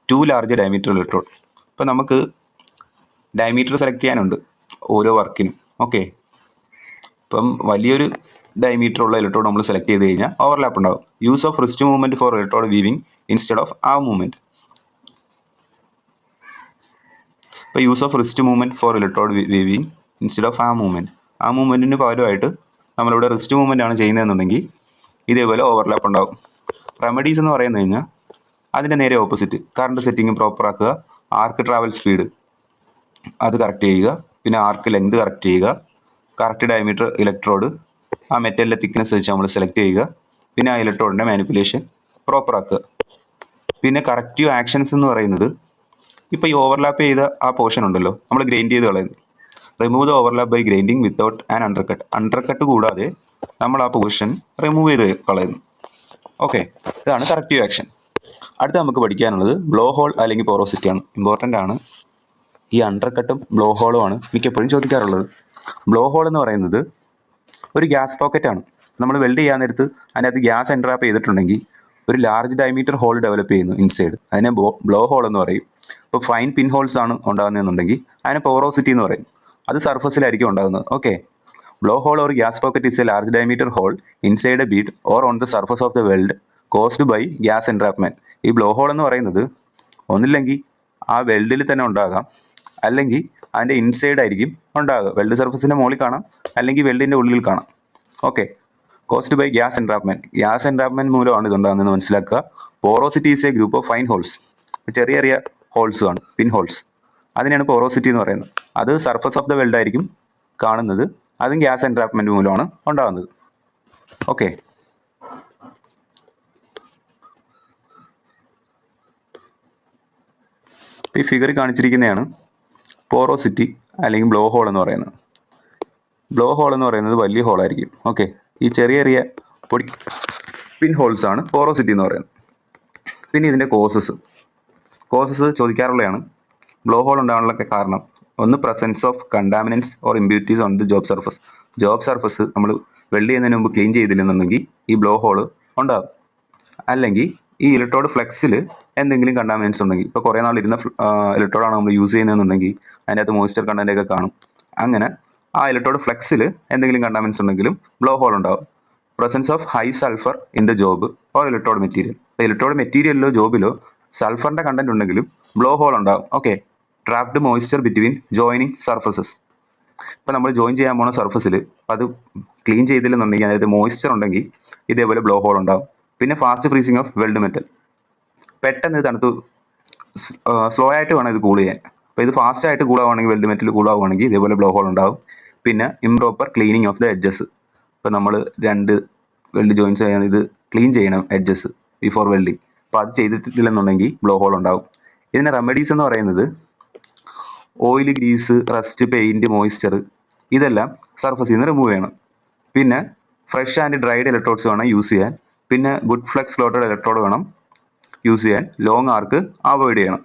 2 ലാർജ് ഡയമീറ്റർ ഇലക്ട്രോഡ്. ഇപ്പോൾ നമുക്ക് ഡയമീറ്റർ സെലക്ട് ചെയ്യാനുണ്ട് ഓരോ വർക്കിനും. ഓക്കെ, ഇപ്പം വലിയൊരു ഡയമീറ്റർ ഉള്ള ഇലക്ട്രോഡ് നമ്മൾ സെലക്ട് ചെയ്ത് കഴിഞ്ഞാൽ ഓവർലാപ്പ് ഉണ്ടാവും. Use of wrist movement four electrode weaving instead of ആ മൂവ്മെൻറ്റ്. ഇപ്പോൾ use of wrist movement four electrode weaving instead of ആ മൂവ്മെൻറ്റ്, ആ മൂവ്മെൻറ്റിന് പകരമായിട്ട് നമ്മളിവിടെ റിസ്റ്റ് മൂവ്മെൻ്റ് ആണ് ചെയ്യുന്നതെന്നുണ്ടെങ്കിൽ ഇതേപോലെ ഓവർലാപ്പ് ഉണ്ടാവും. റെമഡീസ് എന്ന് പറയുന്നത് കഴിഞ്ഞാൽ അതിൻ്റെ നേരെ ഓപ്പോസിറ്റ്, കറണ്ട് സെറ്റിങ് പ്രോപ്പർ ആക്കുക, ആർക്ക് ട്രാവൽ സ്പീഡ് അത് കറക്റ്റ് ചെയ്യുക, പിന്നെ ആർക്ക് ലെങ്ത് കറക്റ്റ് ചെയ്യുക, കറക്റ്റ് ഡയമീറ്റർ ഇലക്ട്രോഡ് ആ മെറ്റലിൻ്റെ തിക്നെസ് വെച്ച് നമ്മൾ സെലക്ട് ചെയ്യുക, പിന്നെ ആ ഇലക്ട്രോഡിൻ്റെ മാനിപ്പുലേഷൻ പ്രോപ്പർ ആക്കുക. പിന്നെ കറക്റ്റീവ് ആക്ഷൻസ് എന്ന് പറയുന്നത് ഇപ്പോൾ ഈ ഓവർലാപ്പ് ചെയ്ത ആ പോർഷൻ ഉണ്ടല്ലോ, നമ്മൾ ഗ്രൈൻഡ് ചെയ്ത് കളയുന്നു. Remove the overlap by grinding without an under cut. Under cut കൂടാതെ നമ്മൾ ആ പോർഷൻ റിമൂവ് ചെയ്ത് കളയുന്നു. ഓക്കെ, ഇതാണ് കറക്റ്റീവ് ആക്ഷൻ. അടുത്ത നമുക്ക് പഠിക്കാനുള്ളത് ബ്ലോ ഹോൾ അല്ലെങ്കിൽ പോറോസിറ്റിയാണ്. ഇമ്പോർട്ടൻ്റ് ആണ്. ഈ അണ്ടർ കട്ടും ബ്ലോ ഹോളുമാണ് മിക്കപ്പോഴും ചോദിക്കാറുള്ളത്. ബ്ലോ ഹോൾ എന്ന് പറയുന്നത് ഒരു ഗ്യാസ് പോക്കറ്റാണ്. നമ്മൾ വെൽഡ് ചെയ്യാൻ നേരത്ത് അതിനകത്ത് ഗ്യാസ് എൻട്രാപ്പ് ചെയ്തിട്ടുണ്ടെങ്കിൽ ഒരു ലാർജ് ഡയമീറ്റർ ഹോൾ ഡെവലപ്പ് ചെയ്യുന്നു ഇൻസൈഡ്. അതിനെ ബ്ലോ ഹോൾ എന്ന് പറയും. ഇപ്പോൾ ഫൈൻ പിൻ ഹോൾസ് ആണ് ഉണ്ടാകുന്നതെന്നുണ്ടെങ്കിൽ അതിനെ പോറോസിറ്റി എന്ന് പറയും. അത് സർഫസിലായിരിക്കും ഉണ്ടാകുന്നത്. Okay, blow hole or gas pocket is a large diameter hole inside a bead or on the surface of the weld caused by gas entrapment. ഈ ബ്ലോ ഹോൾ എന്ന് പറയുന്നത് ഒന്നില്ലെങ്കിൽ ആ വെൽഡിൽ തന്നെ ഉണ്ടാകാം, അല്ലെങ്കിൽ അതിൻ്റെ ഇൻസൈഡ് ആയിരിക്കും ഉണ്ടാകുക. വെൽഡ് സർഫസിൻ്റെ മുകളിൽ കാണാം, അല്ലെങ്കിൽ വെൽഡിൻ്റെ ഉള്ളിൽ കാണാം. Okay, caused by gas entrapment. Gas entrapment മൂലമാണ് ഇതുണ്ടാകുന്നതെന്ന് മനസ്സിലാക്കുക. Porosity is a group of fine holes. ചെറിയ ചെറിയ ഹോൾസ് ആണ്, പിൻ ഹോൾസ്. അതിനെയാണ് പോറോസിറ്റി എന്ന് പറയുന്നത്. അത് സർഫസ് ഓഫ് ദ വെൽഡ് ആയിരിക്കും കാണുന്നത്. അതും ഗ്യാസ് എൻട്രാപ്മെൻറ്റ് മൂലമാണ് ഉണ്ടാകുന്നത്. ഓക്കെ, ഈ ഫിഗർ കാണിച്ചിരിക്കുന്നതാണ് പോറോസിറ്റി അല്ലെങ്കിൽ ബ്ലോ ഹോൾ എന്ന് പറയുന്നത്. ബ്ലോ ഹോൾ എന്ന് പറയുന്നത് വലിയ ഹോളായിരിക്കും. ഓക്കെ, ഈ ചെറിയ ചെറിയ പൊടി പിൻ ഹോൾസ് ആണ് പോറോസിറ്റി എന്ന് പറയുന്നത്. പിന്നെ ഇതിൻ്റെ കോസസ് ചോദിക്കാറുള്ളതാണ്. ബ്ലോ ഹോൾ ഉണ്ടാകാനുള്ള കാരണം ഒന്ന് presence of contaminants or impurities on the job surface. Job surface നമ്മൾ വെൽഡ് ചെയ്യുന്നതിന് മുമ്പ് ക്ലീൻ ചെയ്തില്ലെന്നുണ്ടെങ്കിൽ ഈ ബ്ലോ ഹോൾ ഉണ്ടാകും. അല്ലെങ്കിൽ ഈ ഇലക്ട്രോഡ് ഫ്ലെക്സിൽ എന്തെങ്കിലും കണ്ടാമിനൻസ് ഉണ്ടെങ്കിൽ, ഇപ്പോൾ കുറേ നാൾ ഇരുന്ന ഇലക്ട്രോഡാണ് നമ്മൾ യൂസ് ചെയ്യുന്നതെന്നുണ്ടെങ്കിൽ അതിൻ്റെ അകത്ത് മോയ്സ്ചർ കണ്ടൻ്റൊക്കെ കാണും. അങ്ങനെ ആ ഇലക്ട്രോഡ് ഫ്ലെക്സിൽ എന്തെങ്കിലും കണ്ടാമിനൻസ് ഉണ്ടെങ്കിലും ബ്ലോ ഹോൾ ഉണ്ടാകും. Presence of high sulphur in the job or electrode material. ഇപ്പോൾ ഇലക്ട്രോഡ് മെറ്റീരിയലിലോ ജോബിലോ സൾഫറിൻ്റെ കണ്ടന്റ് ഉണ്ടെങ്കിലും ബ്ലോ ഹോൾ ഉണ്ടാകും. Okay, trapped moisture between joining surfaces. ഇപ്പോൾ നമ്മൾ ജോയിൻ ചെയ്യാൻ പോകുന്ന സർഫസിൽ അത് ക്ലീൻ ചെയ്തില്ലെന്നുണ്ടെങ്കിൽ, അതായത് മോയ്സ്ചർ ഉണ്ടെങ്കിൽ ഇതേപോലെ ബ്ലോ ഹോൾ ഉണ്ടാകും. പിന്നെ fast freezing of weld metal. പെട്ടെന്ന് ഇത് തണുത്ത് സ്ലോ ആയിട്ട് വേണം ഇത് കൂൾ ചെയ്യാൻ. അപ്പോൾ ഇത് ഫാസ്റ്റ് ആയിട്ട് കൂളാവുകയാണെങ്കിൽ, വെൽഡ് മെറ്റൽ കൂളാവുകയാണെങ്കിൽ ഇതേപോലെ ബ്ലോ ഹോൾ ഉണ്ടാകും. പിന്നെ improper cleaning of the edges. ഇപ്പോൾ നമ്മൾ രണ്ട് വെൽഡ് ജോയിൻസ് ചെയ്യാൻ ഇത് ക്ലീൻ ചെയ്യണം എഡ്ജസ് ബിഫോർ വെൽഡിങ്. അപ്പോൾ അത് ചെയ്തിട്ടില്ലെന്നുണ്ടെങ്കിൽ ബ്ലോ ഹോൾ ഉണ്ടാകും. ഇതിൻ്റെ റെമഡീസ് എന്ന് പറയുന്നത് oil, grease, rust, paint, moisture ഇതെല്ലാം സർഫസിൽ നിന്ന് റിമൂവ് ചെയ്യണം. പിന്നെ ഫ്രഷ് ആൻഡ് ഡ്രൈഡ് ഇലക്ട്രോഡ്സ് വേണം യൂസ് ചെയ്യാൻ. പിന്നെ ഗുഡ് ഫ്ലെക്സ് ക്ലോട്ടഡ് ഇലക്ട്രോഡ് വേണം യൂസ് ചെയ്യാൻ. ലോങ് ആർക്ക് അവോയ്ഡ് ചെയ്യണം.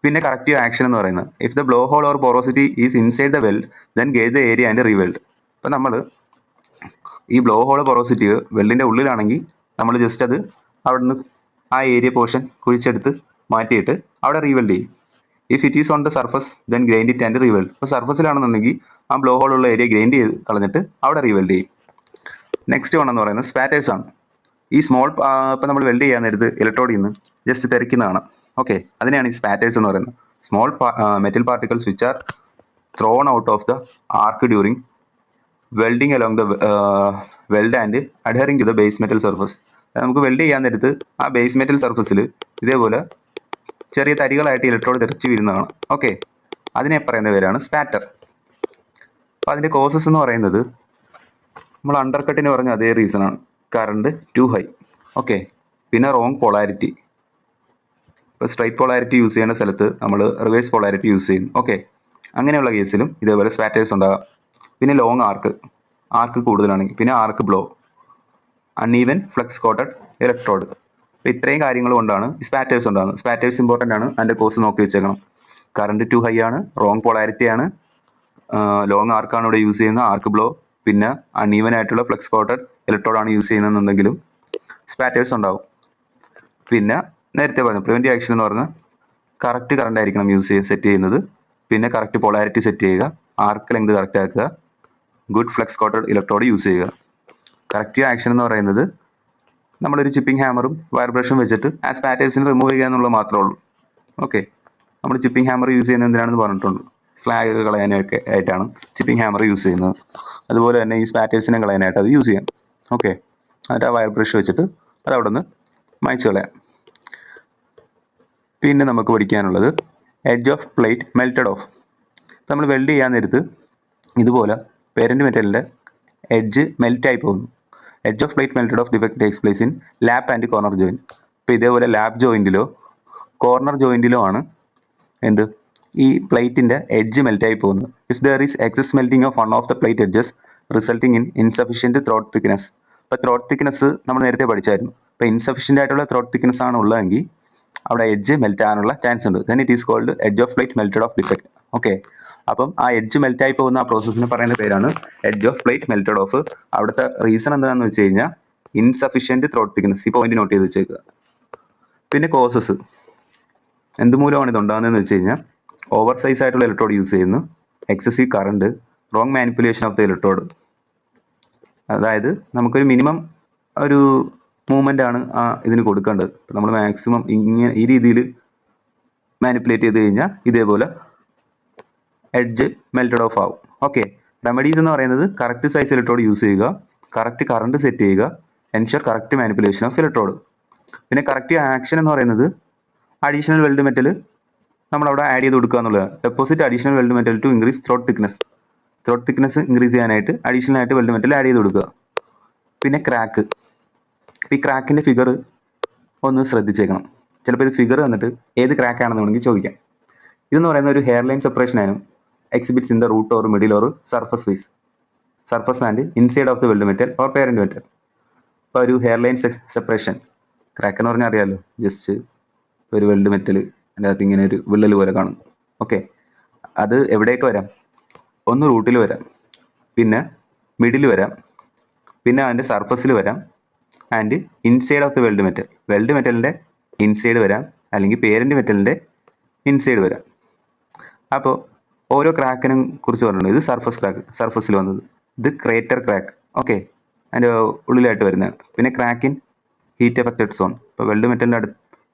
പിന്നെ കറക്റ്റീവ് ആക്ഷൻ എന്ന് പറയുന്നത് if the blow hole or porosity is inside the weld then gouge the area and reweld. ഇപ്പം നമ്മൾ ഈ ബ്ലോ ഹോൾ പോറോസിറ്റി വെൽഡിൻ്റെ ഉള്ളിലാണെങ്കിൽ നമ്മൾ ജസ്റ്റ് അത് അവിടെ നിന്ന് ആ ഏരിയ പോർഷൻ കുഴിച്ചെടുത്ത് മാറ്റിയിട്ട് അവിടെ റീവെൽഡ് ചെയ്യും. If it is on the surface then grind it and reweld. ഇപ്പോൾ സർഫസിലാണെന്നുണ്ടെങ്കിൽ ആ ബ്ലോ ഹോളുള്ള ഏരിയ ഗ്രൈൻഡ് ചെയ്ത് കളഞ്ഞിട്ട് അവിടെ റീവെൽഡ് ചെയ്യും. നെക്സ്റ്റ് വൺ എന്ന് പറയുന്നത് സ്പാറ്റേഴ്സ് ആണ്. ഈ സ്മോൾ ഇപ്പം നമ്മൾ വെൽഡ് ചെയ്യാൻ നേരത്ത് ഇലക്ട്രോഡിൽ നിന്ന് ജസ്റ്റ് തെറിക്കുന്നതാണ്. ഓക്കെ, അതിനെയാണ് ഈ സ്പാറ്റേഴ്സ് എന്ന് പറയുന്നത്. Small metal particles which are thrown out of the arc during welding along the weld and adhering to the base metal surface. നമുക്ക് വെൽഡ് ചെയ്യാൻ നേരത്ത് ആ ബേസ് മെറ്റൽ സർഫസിൽ ഇതേപോലെ ചെറിയ തരികളായിട്ട് ഇലക്ട്രോഡ് തെറിച്ച് വീഴുന്നതാണ്. ഓക്കെ, അതിനെ പറയുന്ന പേരാണ് സ്പാറ്റർ. അപ്പോൾ അതിൻ്റെ കോസസ് എന്ന് പറയുന്നത് നമ്മൾ അണ്ടർ കട്ടിന് പറഞ്ഞ അതേ റീസണാണ്. Current too high. ഓക്കെ, പിന്നെ റോങ് പൊളാരിറ്റി. ഇപ്പോൾ സ്ട്രൈറ്റ് പൊളാരിറ്റി യൂസ് ചെയ്യുന്ന സ്ഥലത്ത് നമ്മൾ റിവേഴ്സ് പൊളാരിറ്റി യൂസ് ചെയ്യും. ഓക്കെ, അങ്ങനെയുള്ള കേസിലും ഇതേപോലെ സ്പാറ്റേഴ്സ് ഉണ്ടാകാം. പിന്നെ ലോങ് ആർക്ക് കൂടുതലാണെങ്കിൽ, പിന്നെ arc blow, uneven flux coated electrode. അപ്പോൾ ഇത്രയും കാര്യങ്ങൾ കൊണ്ടാണ് ഈ സ്പാറ്റേഴ്സ് ഉണ്ടാകുന്നത്. സ്പാറ്റേഴ്സ് ഇമ്പോർട്ടൻ്റ് ആണ്. അതിൻ്റെ കോഴ്സ് നോക്കി വെച്ചേക്കണം. കറണ്ട് ടു ഹൈ ആണ്, റോങ് പൊളാരിറ്റി ആണ്, ലോങ് ആർക്കാണ് ഇവിടെ യൂസ് ചെയ്യുന്നത്, ആർക്ക് ബ്ലോ, പിന്നെ അൺഈവൻ ആയിട്ടുള്ള ഫ്ലെക്സ് കോട്ടഡ് ഇലക്ട്രോഡാണ് യൂസ് ചെയ്യുന്നതെന്നുണ്ടെങ്കിലും സ്പാറ്റേഴ്സ് ഉണ്ടാവും. പിന്നെ നേരത്തെ പറഞ്ഞു പ്രിവെൻറ്റീവ് ആക്ഷൻ എന്ന് പറഞ്ഞാൽ കറക്റ്റ് കറണ്ട് ആയിരിക്കണം സെറ്റ് ചെയ്യുന്നത്. പിന്നെ കറക്റ്റ് പൊളാരിറ്റി സെറ്റ് ചെയ്യുക, ആർക്ക് ലെങ്ത് കറക്റ്റ് ആക്കുക, good flux coated electrode use ചെയ്യുക. കറക്റ്റീവ് ആക്ഷൻ എന്ന് പറയുന്നത് നമ്മളൊരു ചിപ്പിംഗ് ഹാമറും വയർ ബ്രഷും വെച്ചിട്ട് ആ സ്പാറ്റേഴ്സിന് റിമൂവ് ചെയ്യുക എന്നുള്ളത് മാത്രമേ ഉള്ളൂ. ഓക്കെ, നമ്മൾ ചിപ്പിംഗ് ഹാമർ യൂസ് ചെയ്യുന്നത് എന്തിനാണെന്ന് പറഞ്ഞിട്ടുണ്ട്. സ്ലാഗ് കളയാനൊക്കെ ആയിട്ടാണ് ചിപ്പിംഗ് ഹാമർ യൂസ് ചെയ്യുന്നത്. അതുപോലെ തന്നെ ഈ സ്പാറ്റേഴ്സിനെ കളയാനായിട്ട് അത് യൂസ് ചെയ്യാം. ഓക്കെ, എന്നിട്ട് ആ വയർ ബ്രഷ് വെച്ചിട്ട് അത് അവിടെ നിന്ന് മായ്ച്ച് കളയാം. പിന്നെ നമുക്ക് പഠിക്കാനുള്ളത് edge of plate melted of. നമ്മൾ വെൽഡ് ചെയ്യാൻ നേരത്ത് ഇതുപോലെ പേരൻറ്റ് മെറ്റലിൻ്റെ എഡ്ജ് മെൽറ്റായി പോകുന്നു. Edge of plate melted of defect takes place in lap and corner joint. ഇപ്പോൾ ഇതേപോലെ ലാപ്പ് ജോയിൻറ്റിലോ കോർണർ ജോയിൻറ്റിലോ ആണ് ഈ പ്ലേറ്റിൻ്റെ എഡ്ജ് മെൽറ്റായി പോകുന്നത്. If there is excess melting of one of the plate edges resulting in insufficient throat thickness. ഇപ്പോൾ throat thickness നമ്മൾ നേരത്തെ പഠിച്ചായിരുന്നു. ഇപ്പോൾ ഇൻസഫിഷ്യൻ്റ് ആയിട്ടുള്ള ത്രോട്ട് തിക്നെസ് ആണ് ഉള്ളതെങ്കിൽ അവിടെ എഡ്ജ് മെൽറ്റ് ആകാനുള്ള ചാൻസ് ഉണ്ട്. Then it is called edge of plate melted off defect. Okay, അപ്പം ആ എഡ്ജ് മെൽറ്റായി പോകുന്ന ആ പ്രോസസ്സിന് പറയുന്ന പേരാണ് edge of plate melted off. അവിടുത്തെ റീസൺ എന്താണെന്ന് വെച്ച് കഴിഞ്ഞാൽ ഇൻസഫിഷ്യൻറ്റ് ത്രോട്ട് തിക്നെസ്. ഈ പോയിന്റ് നോട്ട് ചെയ്ത് വെച്ചേക്കുക. പിന്നെ കോസസ് എന്തുമൂലമാണ് ഇതുണ്ടാകുന്നതെന്ന് വെച്ച് കഴിഞ്ഞാൽ ഓവർ സൈസ് ആയിട്ടുള്ള ഇലക്ട്രോഡ് യൂസ് ചെയ്യുന്നു, excessive current, wrong manipulation of the electrode. അതായത് നമുക്കൊരു മിനിമം ഒരു മൂവ്മെൻ്റ് ആണ് ആ ഇതിന് കൊടുക്കേണ്ടത്. നമ്മൾ മാക്സിമം ഇങ്ങനെ ഈ രീതിയിൽ മാനിപ്പുലേറ്റ് ചെയ്ത് കഴിഞ്ഞാൽ ഇതേപോലെ എഡ്ജ് മെൽറ്റഡ് ഓഫ് ആവും. ഓക്കെ, റെമഡീസ് എന്ന് പറയുന്നത് കറക്റ്റ് സൈസ് ഇലക്ട്രോഡ് യൂസ് ചെയ്യുക, കറക്റ്റ് കറണ്ട് സെറ്റ് ചെയ്യുക, ensure correct manipulation of electrode. പിന്നെ കറക്റ്റ് ആക്ഷൻ എന്ന് പറയുന്നത് അഡീഷണൽ വെൽഡ് മെറ്റൽ നമ്മളവിടെ ആഡ് ചെയ്ത് കൊടുക്കുക എന്നുള്ളതാണ്. Deposit additional weld metal to increase throat thickness. Throat thickness increase ചെയ്യാനായിട്ട് അഡീഷണൽ ആയിട്ട് വെൽഡ് മെറ്റൽ ആഡ് ചെയ്ത് കൊടുക്കുക. പിന്നെ ക്രാക്ക്. ഈ ക്രാക്കിൻ്റെ ഫിഗർ ഒന്ന് ശ്രദ്ധിച്ചേക്കണം. ചിലപ്പോൾ ഇത് ഫിഗർ വന്നിട്ട് ഏത് ക്രാക്ക് ആണെന്ന് വേണമെങ്കിൽ ചോദിക്കാം. ഇതെന്ന് പറയുന്ന ഒരു ഹെയർ ലൈൻ സെപ്പറേഷൻ ആണ്. Exhibits in the root or middle or surface wise, surface and inside of the weld metal or parent metal. ഇപ്പോൾ ഒരു ഹെയർ ലൈൻ സെപ്പറേഷൻ ക്രാക്ക് എന്ന് പറഞ്ഞാൽ അറിയാമല്ലോ, ജസ്റ്റ് ഒരു വെൽഡ് മെറ്റൽ അതിൻ്റെ അകത്ത് ഇങ്ങനെ ഒരു വിള്ളൽ പോലെ കാണും. ഓക്കെ, അത് എവിടെയൊക്കെ വരാം? ഒന്ന് റൂട്ടിൽ വരാം, പിന്നെ മിഡിൽ വരാം, പിന്നെ അതിൻ്റെ സർഫസിൽ വരാം, and inside of the weld metal. Weld മെറ്റലിൻ്റെ ഇൻസൈഡ് വരാം, അല്ലെങ്കിൽ പേരൻറ്റ് മെറ്റലിൻ്റെ ഇൻസൈഡ് വരാം. അപ്പോൾ ഓരോ ക്രാക്കിനും കുറിച്ച് പറഞ്ഞിട്ടുണ്ട്. ഇത് സർഫസ് ക്രാക്ക്, സർഫസിൽ വന്നത്. ഇത് ക്രേറ്റർ ക്രാക്ക്. ഓക്കെ, അതിൻ്റെ ഉള്ളിലായിട്ട് വരുന്നതാണ്. പിന്നെ crack in heat affected zone. ഇപ്പോൾ വെൽഡ് മെറ്റലിൻ്റെ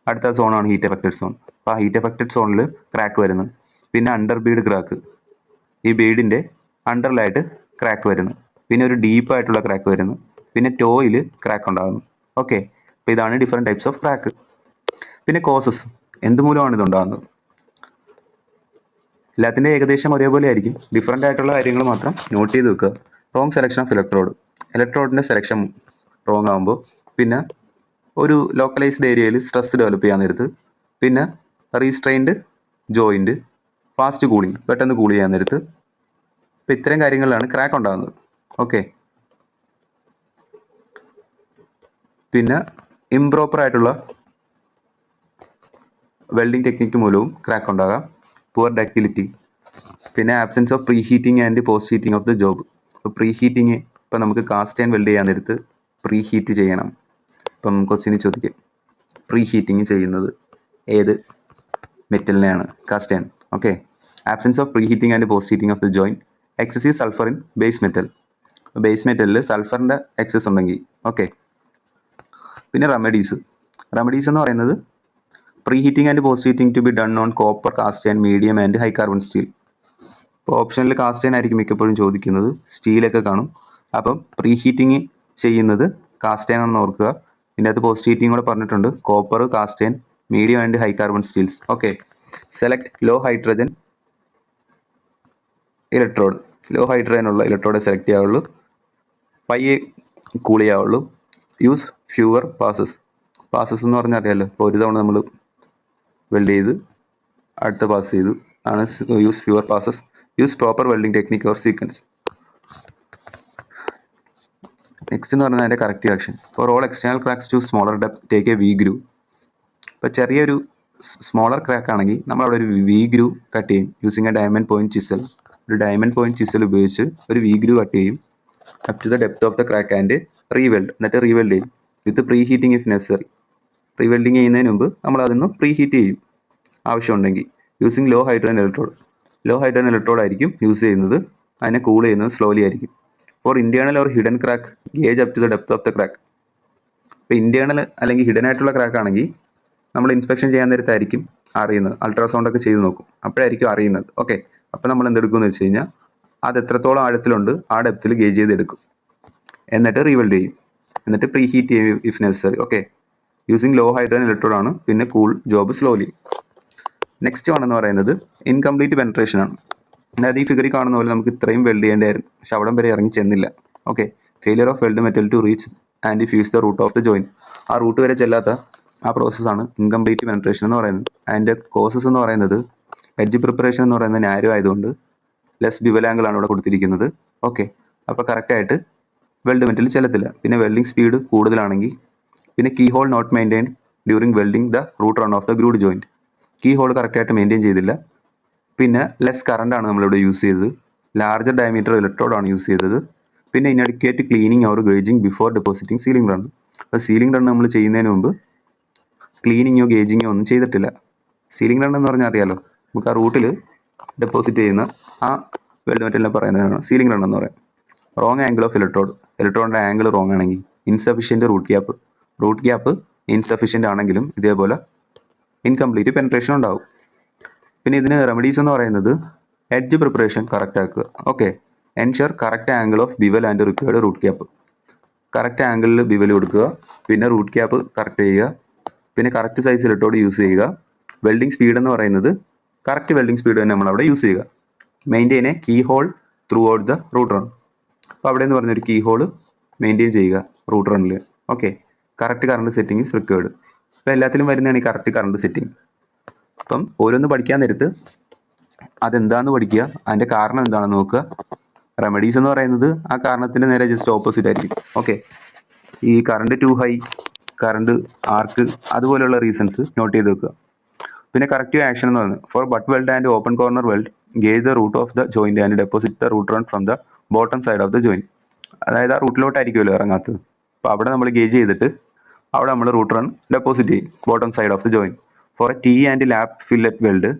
അടുത്ത സോണാണ് ഹീറ്റ് എഫക്റ്റഡ് സോൺ. അപ്പോൾ ആ ഹീറ്റ് എഫക്റ്റഡ് സോണിൽ ക്രാക്ക് വരുന്നു. പിന്നെ അണ്ടർ ബീഡ് ക്രാക്ക്, ഈ ബീഡിൻ്റെ അണ്ടറിലായിട്ട് ക്രാക്ക് വരുന്നു. പിന്നെ ഒരു ഡീപ്പായിട്ടുള്ള ക്രാക്ക് വരുന്നു. പിന്നെ ടോയിൽ ക്രാക്ക് ഉണ്ടാകുന്നു. ഓക്കെ, അപ്പോൾ ഇതാണ് ഡിഫറെൻറ്റ് ടൈപ്സ് ഓഫ് ക്രാക്ക്. പിന്നെ കോസസ്, എന്തുമൂലമാണ് ഇതുണ്ടാകുന്നത്? എല്ലാത്തിൻ്റെ ഏകദേശം ഒരേപോലെ ആയിരിക്കും, ഡിഫറെൻ്റ് ആയിട്ടുള്ള കാര്യങ്ങൾ മാത്രം നോട്ട് ചെയ്ത് വെക്കുക. റോങ് സെലക്ഷൻ ഓഫ് ഇലക്ട്രോഡ്, ഇലക്ട്രോഡിൻ്റെ സെലക്ഷൻ റോങ് ആകുമ്പോൾ, പിന്നെ ഒരു ലോക്കലൈസ്ഡ് ഏരിയയിൽ സ്ട്രെസ് ഡെവലപ്പ് ചെയ്യാൻ നേരത്ത്, പിന്നെ റീസ്ട്രെയിൻഡ് ജോയിൻറ്റ്, ഫാസ്റ്റ് കൂളിംഗ്, പെട്ടെന്ന് കൂൾ ചെയ്യാൻ നേരത്ത്. അപ്പോൾ ഇത്തരം കാര്യങ്ങളിലാണ് ക്രാക്ക് ഉണ്ടാകുന്നത്. ഓക്കെ, പിന്നെ ഇംപ്രോപ്പർ ആയിട്ടുള്ള വെൽഡിംഗ് ടെക്നിക്ക് മൂലവും ക്രാക്ക് ഉണ്ടാകാം. പുവർ ഡക്റ്റിലിറ്റി, പിന്നെ absence of pre heating and post heating of the job. ഇപ്പോൾ പ്രീ ഹീറ്റിംഗ്, ഇപ്പോൾ നമുക്ക് കാസ്റ്റ് ആൻഡ് വെൽഡ് ചെയ്യാൻ നേരത്ത് പ്രീ ഹീറ്റ് ചെയ്യണം. ഇപ്പം ക്വസ്റ്റ്യന് ചോദിക്കും, പ്രീ ഹീറ്റിംഗ് ചെയ്യുന്നത് ഏത് മെറ്റലിനെയാണ്? Cast and. Okay, absence of pre heating and post heating of the joint. Excessive sulphur in base metal, base മെറ്റലിൽ സൾഫറിൻ്റെ എക്സസ് ഉണ്ടെങ്കിൽ. ഓക്കെ, പിന്നെ റെമഡീസ്. റെമഡീസ് എന്ന് പറയുന്നത് pre heating and post heating to be done on copper, cast and medium and high carbon steel. ഇപ്പോൾ ഓപ്ഷനിൽ cast and ആയിരിക്കും മിക്കപ്പോഴും ചോദിക്കുന്നത്, സ്റ്റീലൊക്കെ കാണും. അപ്പം പ്രീ ഹീറ്റിംഗ് ചെയ്യുന്നത് കാസ്റ്റ് ആൻഡ് ആണെന്ന് ഓർക്കുക. ഇതിൻ്റെ അകത്ത് പോസ്റ്റ് ഹീറ്റിംഗ് കൂടെ പറഞ്ഞിട്ടുണ്ട്, copper, cast and, medium and high carbon steels. Okay, select low hydrogen electrode. Low hydrogen ഉള്ള ഇലക്ട്രോഡ് സെലക്ട് ചെയ്യാവുള്ളൂ, പയ്യെ കൂൾ ചെയ്യാവുള്ളൂ. Use fewer passes. പാസസ് എന്ന് പറഞ്ഞാൽ അറിയാമല്ലോ, ഇപ്പോൾ ഒരു തവണ നമ്മൾ വെൽഡ് ചെയ്ത് അടുത്ത പാസ് ചെയ്തു ആണ് use fewer passes. Use proper welding technique or sequence. Next എന്ന് പറഞ്ഞാൽ അതിൻ്റെ corrective action. For all external cracks to smaller depth take a V groove. ഇപ്പോൾ ചെറിയൊരു സ്മോളർ ക്രാക്ക് ആണെങ്കിൽ നമ്മളവിടെ ഒരു വി ഗ്രൂ കട്ട് ചെയ്യും using a diamond point chisel. ഒരു ഡയമണ്ട് പോയിൻറ്റ് ചിസൽ ഉപയോഗിച്ച് ഒരു വി ഗ്രൂ കട്ട് ചെയ്യും up to the depth of the crack and reweld. എന്നിട്ട് റീവെൽഡ് ചെയ്യും with pre heating if necessary. Rewelding ചെയ്യുന്നതിന് മുമ്പ് നമ്മൾ അതൊന്ന് പ്രീ ഹീറ്റ് ചെയ്യും ആവശ്യമുണ്ടെങ്കിൽ. Using low hydrogen electrode. Low hydrogen electrode ആയിരിക്കും യൂസ് ചെയ്യുന്നത്, അതിനെ കൂൾ ചെയ്യുന്നത് സ്ലോലി ആയിരിക്കും. For internal or hidden crack gouge up to the depth of the crack. ഇപ്പോൾ ഇൻറ്റേർണൽ അല്ലെങ്കിൽ ഹിഡൻ ആയിട്ടുള്ള ക്രാക്ക് ആണെങ്കിൽ നമ്മൾ ഇൻസ്പെക്ഷൻ ചെയ്യാൻ നേരത്തായിരിക്കും അറിയുന്നത്, അൾട്രാസൗണ്ടൊക്കെ ചെയ്ത് നോക്കും, അപ്പോഴായിരിക്കും അറിയുന്നത്. ഓക്കെ, അപ്പോൾ നമ്മൾ എന്തെടുക്കുമെന്ന് വെച്ച് കഴിഞ്ഞാൽ അത് എത്രത്തോളം ആഴത്തിലുണ്ട് ആ ഡെപ്തിൽ ഗേജ് ചെയ്തെടുക്കും, എന്നിട്ട് റീവെൽഡ് ചെയ്യും, എന്നിട്ട് പ്രീ ഹീറ്റ് ചെയ്യും if necessary. Okay, using low hydrogen electrode ആണ്, പിന്നെ cool job slowly. Next one എന്ന് പറയുന്നത് ഇൻകംപ്ലീറ്റ് പെനട്രേഷൻ ആണ്. അതായത് ഈ ഫിഗറിൽ കാണുന്ന പോലെ നമുക്ക് ഇത്രയും വെൽഡ് ചെയ്യേണ്ടായിരുന്നു, പക്ഷെ അവിടം വരെ ഇറങ്ങി ചെന്നില്ല. Okay, failure of weld metal to reach and fuse the root of the joint. ആ റൂട്ട് വരെ ചെല്ലാത്ത ആ പ്രോസസ്സാണ് ഇൻകംപ്ലീറ്റ് പെനട്രേഷൻ എന്ന് പറയുന്നത്. അതിൻ്റെ കോസസ് എന്ന് പറയുന്നത് എഡ്ജ് പ്രിപ്പറേഷൻ എന്ന് പറയുന്നത് നാരോ ആയതുകൊണ്ട് ലെസ് ബിവൽ ആംഗിൾ ആണ് ഇവിടെ കൊടുത്തിരിക്കുന്നത്. ഓക്കെ, അപ്പോൾ കറക്റ്റായിട്ട് വെൽഡ് മെറ്റൽ ചെല്ലത്തില്ല. പിന്നെ വെൽഡിംഗ് സ്പീഡ് കൂടുതലാണെങ്കിൽ, പിന്നെ keyhole not maintain during welding the root run of the grooved joint. Keyhole കറക്റ്റായിട്ട് മെയിൻറ്റെയിൻ ചെയ്തില്ല. പിന്നെ ലെസ് കറണ്ടാണ് നമ്മളിവിടെ യൂസ് ചെയ്തത്. ലാർജർ ഡയമീറ്റർ ഇലക്ട്രോഡാണ് യൂസ് ചെയ്തത്. പിന്നെ inadequate cleaning or gouging before depositing sealing run. അപ്പോൾ സീലിംഗ് റൺ നമ്മൾ ചെയ്യുന്നതിന് മുമ്പ് ക്ലീനിങ്ങോ ഗേജിങ്ങോ ഒന്നും ചെയ്തിട്ടില്ല. സീലിംഗ് റൺ എന്ന് പറഞ്ഞാൽ അറിയാലോ, നമുക്ക് ആ റൂട്ടിൽ ഡെപ്പോസിറ്റ് ചെയ്യുന്ന ആ വെൽഡ് മെറ്റലിനെ പറയുന്നതാണ് സീലിംഗ് റൺ എന്ന് പറയാം. റോങ് ആംഗിൾ ഓഫ് ഇലക്ട്രോഡിൻ്റെ ആംഗിൾ റോങ് ആണെങ്കിൽ, ഇൻസഫിഷ്യൻറ്റ് റൂട്ട് ഗ്യാപ്പ് ഇൻസഫിഷ്യൻ്റ് ആണെങ്കിലും ഇതേപോലെ ഇൻകംപ്ലീറ്റ് പെനട്രേഷൻ ഉണ്ടാവും. പിന്നെ ഇതിന് റെമഡീസ് എന്ന് പറയുന്നത് എഡ്ജ് പ്രിപ്പറേഷൻ കറക്റ്റ് ആക്കുക. Okay, ensure correct angle of bevel and required root gap. Correct ആംഗിളിൽ ബിവൽ കൊടുക്കുക, പിന്നെ റൂട്ട് ക്യാപ്പ് കറക്റ്റ് ചെയ്യുക, പിന്നെ കറക്റ്റ് സൈസ് ഇലക്ട്രോഡ് യൂസ് ചെയ്യുക. വെൽഡിംഗ് സ്പീഡ് എന്ന് പറയുന്നത് കറക്റ്റ് വെൽഡിംഗ് സ്പീഡ് തന്നെ നമ്മളവിടെ യൂസ് ചെയ്യുക. Maintain a keyhole throughout the root run. അപ്പോൾ അവിടെ എന്ന് പറഞ്ഞൊരു കീ ഹോൾ മെയിൻറ്റെയിൻ ചെയ്യുക റൂട്ട് റണ്ണിൽ. Okay, correct current setting is required. ഇപ്പോൾ എല്ലാത്തിലും വരുന്നതാണ് ഈ കറക്റ്റ് കറണ്ട് സെറ്റിംഗ്. അപ്പം ഓരോന്ന് പഠിക്കാൻ നേരത്ത് അതെന്താണെന്ന് പഠിക്കുക, അതിൻ്റെ കാരണം എന്താണെന്ന് നോക്കുക. റെമഡീസ് എന്ന് പറയുന്നത് ആ കാരണത്തിൻ്റെ നേരെ ജസ്റ്റ് ഓപ്പോസിറ്റ് ആയിരിക്കും. ഓക്കെ, ഈ കറണ്ട് ടു ഹൈ, കറണ്ട് ആർക്ക്, അതുപോലെയുള്ള റീസൺസ് നോട്ട് ചെയ്ത് വെക്കുക. പിന്നെ കറക്റ്റീവ് ആക്ഷൻ എന്ന് പറയുന്നത് for butt weld and open corner weld gouge the root of the joint and deposit the root run from the bottom side of the joint. അതായത് ആ റൂട്ടിലോട്ടായിരിക്കുമല്ലോ ഇറങ്ങാത്തത്. അപ്പോൾ അവിടെ നമ്മൾ ഗേജ് ചെയ്തിട്ട് അവിടെ നമ്മൾ റൂട്ട് റൺ ഡെപ്പോസിറ്റ് ചെയ്യും bottom side of the joint. For a T and lap fillet weld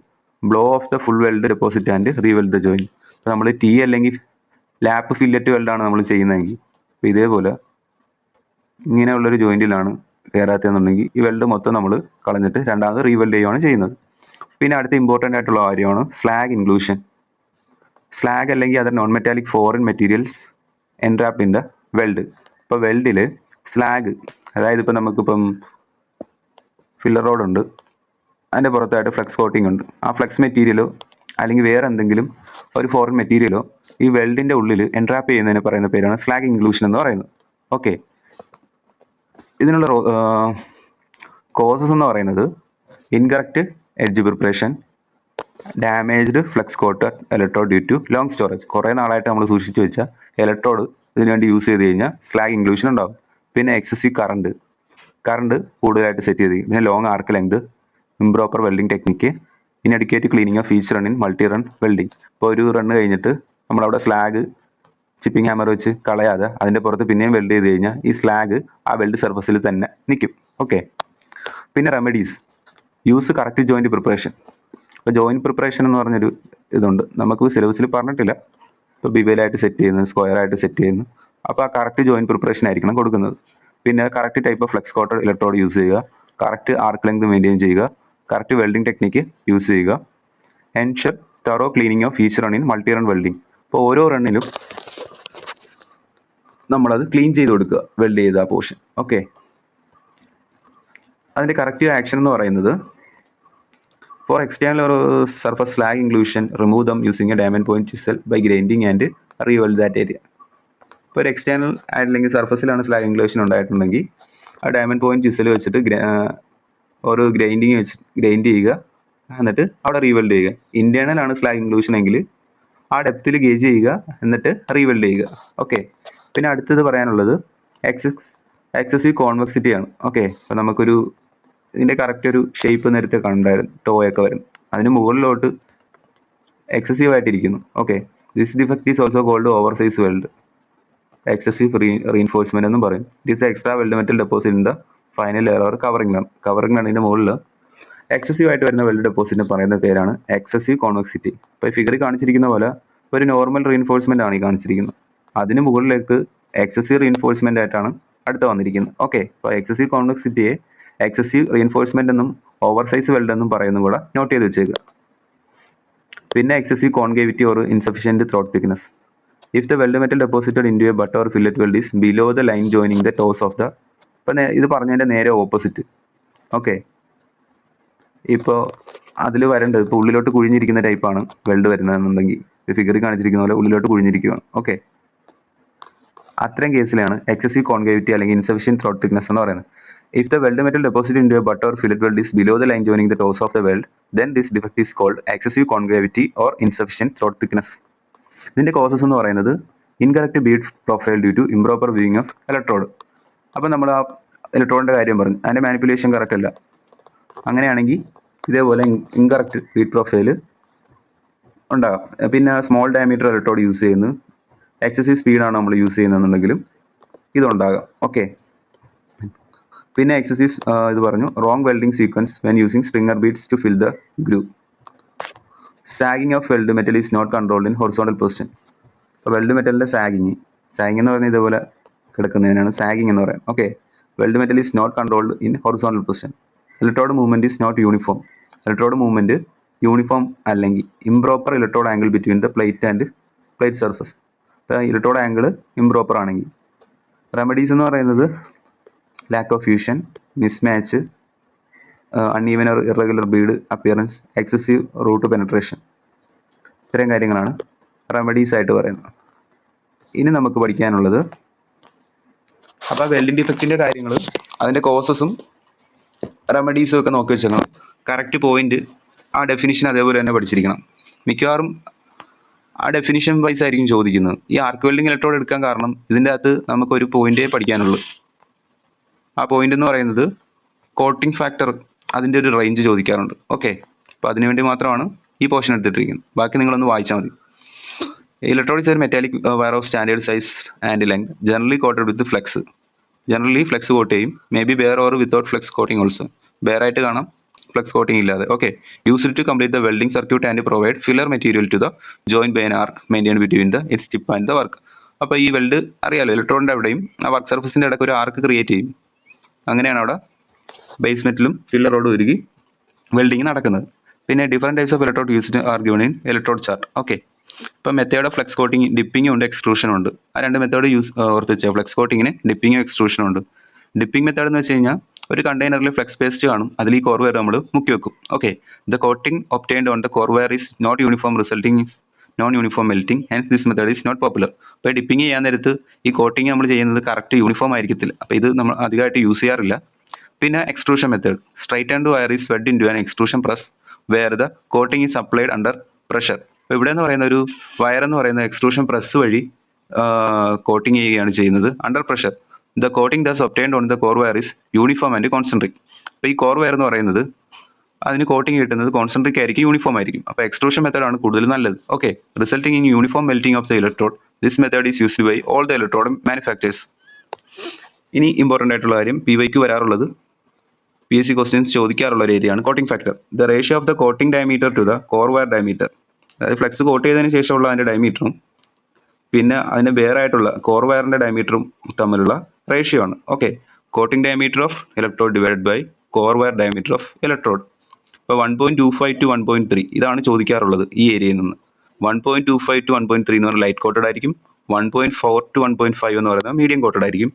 blow off the full weld deposit and reweld the joint. അപ്പോൾ നമ്മൾ ടി അല്ലെങ്കിൽ ലാപ്പ് ഫില്ലറ്റ് വെൽഡാണ് നമ്മൾ ചെയ്യുന്നതെങ്കിൽ, അപ്പോൾ ഇതേപോലെ ഇങ്ങനെയുള്ളൊരു ജോയിൻറ്റിലാണ് കയറാത്തതെന്നുണ്ടെങ്കിൽ ഈ വെൽഡ് മൊത്തം നമ്മൾ കളഞ്ഞിട്ട് രണ്ടാമത് റീവെൽഡ് ചെയ്യുകയാണ് ചെയ്യുന്നത്. പിന്നെ അടുത്ത ഇമ്പോർട്ടൻ്റ് ആയിട്ടുള്ള കാര്യമാണ് സ്ലാഗ് ഇൻക്ലൂഷൻ. സ്ലാഗ് അല്ലെങ്കിൽ other non metallic foreign materials entrapped in the weld. ഇപ്പോൾ വെൽഡിൽ സ്ലാഗ്, അതായത് ഇപ്പോൾ നമുക്കിപ്പം ഫില്ലർ റോഡ് ഉണ്ട്, അതിൻ്റെ പുറത്തായിട്ട് ഫ്ലെക്സ് കോട്ടിംഗ് ഉണ്ട്. ആ ഫ്ലെക്സ് മെറ്റീരിയലോ അല്ലെങ്കിൽ വേറെ എന്തെങ്കിലും ഒരു ഫോറിൻ മെറ്റീരിയലോ ഈ വെൽഡിൻ്റെ ഉള്ളിൽ എൻട്രാപ്പ് ചെയ്യുന്നതിന് പറയുന്ന പേരാണ് സ്ലാഗ് ഇൻക്ലൂഷൻ എന്ന് പറയുന്നത്. ഓക്കെ, ഇതിനുള്ള കോസസ് എന്ന് പറയുന്നത് incorrect edge preparation, damaged flux coated electrode due to long storage. കുറേ നാളായിട്ട് നമ്മൾ സൂക്ഷിച്ച് വെച്ചാൽ ഇലക്ട്രോഡ് ഇതിനു വേണ്ടി യൂസ് ചെയ്ത് കഴിഞ്ഞാൽ സ്ലാഗ് ഇൻക്ലൂഷൻ ഉണ്ടാകും. പിന്നെ എക്സസീവ് കറണ്ട് കൂടുതലായിട്ട് സെറ്റ് ചെയ്ത്, പിന്നെ long arc length, improper welding technique, inadequate cleaning of each run in multi run welding. ഇപ്പോൾ ഒരു റണ്ണ് കഴിഞ്ഞിട്ട് നമ്മളവിടെ സ്ലാഗ് ചിപ്പിംഗ് ഹാമർ വെച്ച് കളയാതെ അതിൻ്റെ പുറത്ത് പിന്നെയും വെൽഡ് ചെയ്ത് കഴിഞ്ഞാൽ ഈ സ്ലാഗ് ആ വെൽഡ് സർഫസിൽ തന്നെ നിൽക്കും. ഓക്കെ, പിന്നെ remedies use correct joint preparation. ഇപ്പോൾ ജോയിൻറ്റ് പ്രിപ്പറേഷൻ എന്ന് പറഞ്ഞൊരു ഇതുണ്ട്, നമുക്ക് സിലബസിൽ പറഞ്ഞിട്ടില്ല. ഇപ്പോൾ ബിബേലായിട്ട് സെറ്റ് ചെയ്യുന്നത്, സ്ക്വയറായിട്ട് സെറ്റ് ചെയ്യുന്നു. അപ്പോൾ ആ കറക്റ്റ് ജോയിൻറ്റ് പ്രിപ്പറേഷൻ ആയിരിക്കണം കൊടുക്കുന്നത്. പിന്നെ correct type of flux coated electrode use ചെയ്യുക, കറക്റ്റ് ആർക്ക് ലെങ്ത് മെയിൻറ്റെയിൻ ചെയ്യുക, കറക്റ്റ് വെൽഡിംഗ് ടെക്നിക്ക് യൂസ് ചെയ്യുക, ensure thorough cleaning of each run in multi run welding. ഇപ്പോൾ ഓരോ റണ്ണിലും നമ്മളത് ക്ലീൻ ചെയ്ത് കൊടുക്കുക, വെൽഡ് ചെയ്ത ആ പോർഷൻ. ഓക്കെ, അതിൻ്റെ കറക്റ്റീവ് ആക്ഷൻ എന്ന് പറയുന്നത് ഫോർ എക്സ്റ്റേണൽ ഒരു surface slag inclusion remove them using a diamond point chisel by grinding and reweld that area. ഇപ്പോൾ ഒരു എക്സ്റ്റേണൽ അല്ലെങ്കിൽ സർഫസിലാണ് സ്ലാഗ് ഇൻക്ലൂഷൻ ഉണ്ടായിട്ടുണ്ടെങ്കിൽ ആ ഡയമണ്ട് പോയിന്റ് ചിസൽ വെച്ചിട്ട് ഒരു ഗ്രൈൻഡ് ചെയ്യുക, എന്നിട്ട് അവിടെ റീവെൽഡ് ചെയ്യുക. ഇൻറ്റേർണൽ ആണ് സ്ലാഗ് ഇൻക്ലൂഷൻ എങ്കിൽ ആ ഡെപ്തിൽ ഗേജ് ചെയ്യുക, എന്നിട്ട് റീവെൽഡ് ചെയ്യുക. ഓക്കെ, പിന്നെ അടുത്തത് പറയാനുള്ളത് എക്സസീവ് കോൺവെക്സിറ്റി ആണ്. ഓക്കെ, അപ്പോൾ നമുക്കൊരു ഇതിൻ്റെ കറക്റ്റ് ഒരു ഷേപ്പ് നേരത്തെ കണ്ടായിരുന്നു, ടോയൊക്കെ വരും, അതിന് മുകളിലോട്ട് എക്സസീവ് ആയിട്ടിരിക്കുന്നു. Okay, this defect is also called over size weld, excessive reinforcement എന്നും പറയും. It is extra weld metal deposit in the final layer or covering റണ്ണിൻ്റെ മുകളിൽ എക്സസീവ് ആയിട്ട് വരുന്ന വെൽഡ് ഡെപ്പോസിറ്റിന് പറയുന്ന പേരാണ് എക്സസീവ് കോൺവെക്സിറ്റി. ഇപ്പോൾ ഈ ഫിഗറിൽ കാണിച്ചിരിക്കുന്ന പോലെ ഒരു നോർമൽ റീഇൻഫോഴ്സ്മെന്റ് ആണ് ഈ കാണിച്ചിരിക്കുന്നത്, അതിന് മുകളിലേക്ക് എക്സസീവ് റീഇൻഫോഴ്സ്മെന്റ് ആയിട്ടാണ് അടുത്ത് വന്നിരിക്കുന്നത്. ഓക്കെ, അപ്പോൾ എക്സസീവ് കോൺവെക്സിറ്റിയെ എക്സസീവ് റീഇൻഫോഴ്സ്മെന്റ് എന്നും ഓവർ സൈസ് വെൽഡ് എന്നും പറയുന്നത് കൂടെ നോട്ട് ചെയ്ത് വെച്ചേക്കുക. പിന്നെ excessive concavity or insufficient throat thickness. If the weld metal deposited into a butt or fillet weld is below the line joining the toes of the. ഇപ്പം ഇത് പറഞ്ഞതിൻ്റെ നേരെ ഓപ്പോസിറ്റ്. ഓക്കെ, ഇപ്പോൾ അതിൽ വരേണ്ടത് ഇപ്പോൾ ഉള്ളിലോട്ട് കുഴിഞ്ഞിരിക്കുന്ന ടൈപ്പാണ് വെൽഡ് വരുന്നതെന്നുണ്ടെങ്കിൽ ഫിഗറിൽ കാണിച്ചിരിക്കുന്ന പോലെ ഉള്ളിലോട്ട് കുഴിഞ്ഞിരിക്കുകയാണ്. ഓക്കെ, അത്തരം കേസിലാണ് എക്സസീവ് കോൺകേവിറ്റി അല്ലെങ്കിൽ ഇൻസഫിഷ്യൻറ്റ് ത്രോട്ട് തിക്നെസ് എന്ന് പറയുന്നത്. If the weld metal deposited into a butt or fillet weld is below the line joining the toes of the weld, then this defect is called excessive concavity or insufficient throat thickness. ഇതിൻ്റെ causes എന്ന് പറയുന്നത് incorrect bead profile due to improper viewing of electrode. അപ്പോൾ നമ്മൾ ആ ഇലക്ട്രോഡിൻ്റെ കാര്യം പറഞ്ഞു, അതിൻ്റെ manipulation correct അല്ല. അങ്ങനെയാണെങ്കിൽ ഇതേപോലെ ഇൻകറക്റ്റ് ബീഡ് പ്രൊഫൈൽ ഉണ്ടാകാം. പിന്നെ സ്മോൾ ഡയമീറ്റർ ഇലക്ട്രോഡ് യൂസ് ചെയ്യുന്നു, എക്സസീവ് സ്പീഡാണ് നമ്മൾ യൂസ് ചെയ്യുന്നതെന്നുണ്ടെങ്കിലും ഇതുണ്ടാകാം. ഓക്കെ. പിന്നെ എക്സസീവ് ഇത് പറഞ്ഞു, wrong welding sequence when using stringer beads to fill the groove. Sagging of weld metal is not controlled in horizontal position. അപ്പോൾ വെൽഡ് മെറ്റലിൻ്റെ സാഗിങ് എന്ന് പറഞ്ഞാൽ ഇതേപോലെ കിടക്കുന്നതിനാണ് സാഗിങ് എന്ന് പറയുന്നത്. Okay. Weld metal is not controlled in horizontal position. Electrode movement is not uniform. Electrode movement uniform അല്ലെങ്കിൽ improper electrode angle between the plate and plate surface. ഇപ്പോൾ ഇലക്ട്രോഡ് ആംഗിൾ ഇംപ്രോപ്പർ ആണെങ്കിൽ. Remedies എന്ന് പറയുന്നത് lack of fusion, mismatch, uneven or irregular bead appearance, excessive root penetration. ഇത്തരം കാര്യങ്ങളാണ് remedies ആയിട്ട് പറയുന്നത്. ഇനി നമുക്ക് പഠിക്കാനുള്ളത്, അപ്പോൾ വെൽഡിംഗ് ഡിഫക്റ്റിൻ്റെ കാര്യങ്ങൾ, അതിൻ്റെ കോസസും റെമഡീസും ഒക്കെ നോക്കി വെച്ചേക്കണം. കറക്റ്റ് പോയിന്റ് ആ ഡെഫിനിഷൻ അതേപോലെ തന്നെ പഠിച്ചിരിക്കണം. മിക്കവാറും ആ ഡെഫിനിഷൻ വൈസ് ആയിരിക്കും ചോദിക്കുന്നത്. ഈ ആർക്ക് വെൽഡിംഗ് ഇലക്ട്രോഡ് എടുക്കാൻ കാരണം ഇതിൻ്റെ അകത്ത് നമുക്കൊരു പോയിന്റേ പഠിക്കാനുള്ളൂ. ആ പോയിന്റ് എന്ന് പറയുന്നത് കോട്ടിംഗ് ഫാക്ടർ, അതിൻ്റെ ഒരു റേഞ്ച് ചോദിക്കാറുണ്ട്. ഓക്കെ. അപ്പോൾ അതിനുവേണ്ടി മാത്രമാണ് ഈ പോർഷൻ എടുത്തിട്ടിരിക്കുന്നത്. ബാക്കി നിങ്ങളൊന്ന് വായിച്ചാൽ മതി. Electrode is a metallic wire of standard size and length, generally coated with flux. Generally flux coat ചെയ്യും. May be bare or without flux coating also. Bare ആയിട്ട് കാണാം, ഫ്ലെക്സ് കോട്ടിംഗ് ഇല്ലാതെ. Okay. Used to complete the welding circuit and provide filler material to the joint by an arc maintain between the its tip and the work. അപ്പോൾ ഈ weld അറിയാലോ, ഇലക്ട്രോണിൻ്റെ അവിടെയും ആ work സർഫസിൻ്റെ ഇടയ്ക്ക് ഒരു ആർക്ക് ക്രിയേറ്റ് ചെയ്യും. അങ്ങനെയാണ് അവിടെ ബേസ് മെറ്റലും ഫില്ലറോടും ഒരുക്കി വെൽഡിങ് നടക്കുന്നത്. പിന്നെ different types of electrode used are given in electrode chart. Okay. ഇപ്പോൾ മെത്തേഡ് ഓഫ് ഫ്ലെക്സ് കോട്ടിങ്, ഡിപ്പിങ്ങും ഉണ്ട്, എക്സ്ട്രൂഷനും ഉണ്ട്. ആ രണ്ട് മെത്തേഡ് ഓർത്ത് വെച്ചാൽ ഫ്ലെക്സ് കോട്ടിങ്ങിന് ഡിപ്പിങ്ങും എക്സ്ട്രൂഷനും ഉണ്ട്. ഡിപ്പിംഗ് മെത്തേഡ് എന്ന് വെച്ച് കഴിഞ്ഞാൽ ഒരു കണ്ടെയ്നറിൽ ഫ്ലെക്സ് പേസ്റ്റ് കാണും, അതിൽ ഈ കോർവെയർ നമ്മൾ മുക്കി വെക്കും. Okay. The coating obtained on the core wire is not uniform, resulting is non uniform melting, hence this method is not popular. അപ്പോൾ ഡിപ്പിംഗ് ചെയ്യാൻ നേരത്ത് ഈ കോട്ടിങ് നമ്മൾ ചെയ്യുന്നത് കറക്റ്റ് യൂണിഫോം ആയിരിക്കത്തില്ല. അപ്പോൾ ഇത് നമ്മൾ അധികമായിട്ട് യൂസ് ചെയ്യാറില്ല. പിന്നെ extrusion method, straight and wire is fed into an extrusion press where the coating is applied under pressure. അപ്പോൾ ഇവിടെ എന്ന് പറയുന്ന ഒരു വയർ എന്ന് പറയുന്ന എക്സ്ട്രൂഷൻ പ്രസ് വഴി കോട്ടിങ് ചെയ്യുകയാണ് ചെയ്യുന്നത് under pressure. The coating thus obtained on the core wire is uniform and concentric. അപ്പോൾ ഈ കോർ വയർ എന്ന് പറയുന്നത് അതിന് കോട്ടിംഗ് കിട്ടുന്നത് കോൺസെൻട്രിക് ആയിരിക്കും, യൂണിഫോം ആയിരിക്കും. അപ്പോൾ എക്സ്ട്രൂഷൻ മെത്തേഡാണ് കൂടുതൽ നല്ലത്. Okay. Resulting in uniform melting of the electrode. This method is used by all the electrode manufacturers. ഇനി ഇമ്പോർട്ടൻ്റ് ആയിട്ടുള്ള കാര്യം, PYQ വരാറുള്ളത്, PSC ക്വസ്റ്റ്യൻസ് ചോദിക്കാറുള്ള ഒരു ഏരിയയാണ് coating factor. The ratio of the coating diameter to the core wire diameter. അതായത് flux coat ചെയ്തതിന് ശേഷമുള്ള അതിൻ്റെ ഡയമീറ്ററും പിന്നെ അതിന് വേറായിട്ടുള്ള കോർ വയറിൻ്റെ ഡയമീറ്ററും തമ്മിലുള്ള റേഷ്യോ ആണ്. Okay. Coating diameter of electrode divide by core wire diameter of electrode. ഇപ്പോൾ 1.25 to 1.3 ഇതാണ് ചോദിക്കാറുള്ളത് ഈ ഏരിയയിൽ നിന്ന്. 1.25 to 1.3 എന്ന് പറഞ്ഞാൽ ലൈറ്റ് കോട്ടഡ് ആയിരിക്കും. 1.4 to 1.5 എന്ന് പറയുന്നത് മീഡിയം കോട്ടഡ് ആയിരിക്കും.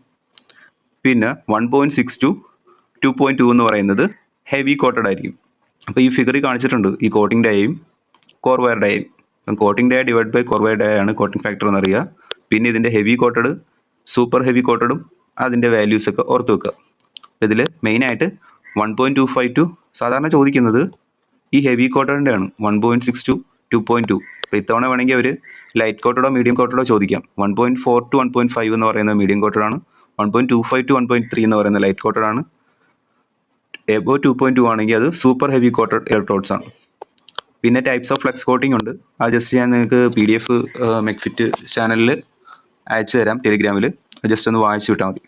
പിന്നെ 1.6 to 2.2 എന്ന് പറയുന്നത് ഹെവി കോട്ടഡ് ആയിരിക്കും. അപ്പോൾ ഈ ഫിഗറിൽ കാണിച്ചിട്ടുണ്ട് ഈ കോട്ടിംഗ് ഡയയും കോർ വയർ ഡയയും. Coating dia divide by core wire dia ആണ് കോട്ടിംഗ് ഫാക്ടർ എന്നറിയുക. പിന്നെ ഇതിൻ്റെ ഹെവി കോട്ടഡ്, സൂപ്പർ ഹെവി കോട്ടഡും അതിൻ്റെ വാല്യൂസൊക്കെ ഓർത്ത് വെക്കുക. ഇതിൽ മെയിനായിട്ട് 1.25 to സാധാരണ ചോദിക്കുന്നത് ഈ ഹെവി കോട്ടഡിൻ്റെ ആണ്. 1.6 to 2.2. അപ്പോൾ ഇത്തവണ വേണമെങ്കിൽ അവർ ലൈറ്റ് കോട്ടഡോ മീഡിയം കോട്ടഡോ ചോദിക്കാം. 1.4 to 1.5 എന്ന് പറയുന്നത് മീഡിയം കോട്ടഡാണ്. 1.25 to 1.3 എന്ന് പറയുന്നത് ലൈറ്റ് കോട്ടഡാണ്. എബോ 2.2 ആണെങ്കിൽ അത് സൂപ്പർ ഹെവി കോട്ടഡ് ഇലക്ട്രോഡ്സ് ആണ്. പിന്നെ ടൈപ്സ് ഓഫ് ഫ്ലെക്സ് കോട്ടിംഗ് ഉണ്ട്. അത് ജസ്റ്റ് ഞാൻ നിങ്ങൾക്ക് PDF മെക്ഫിറ്റ് ചാനലിൽ അയച്ചു തരാം, ടെലിഗ്രാമിൽ. ജസ്റ്റ് ഒന്ന് വായിച്ചു വിട്ടാൽ മതി.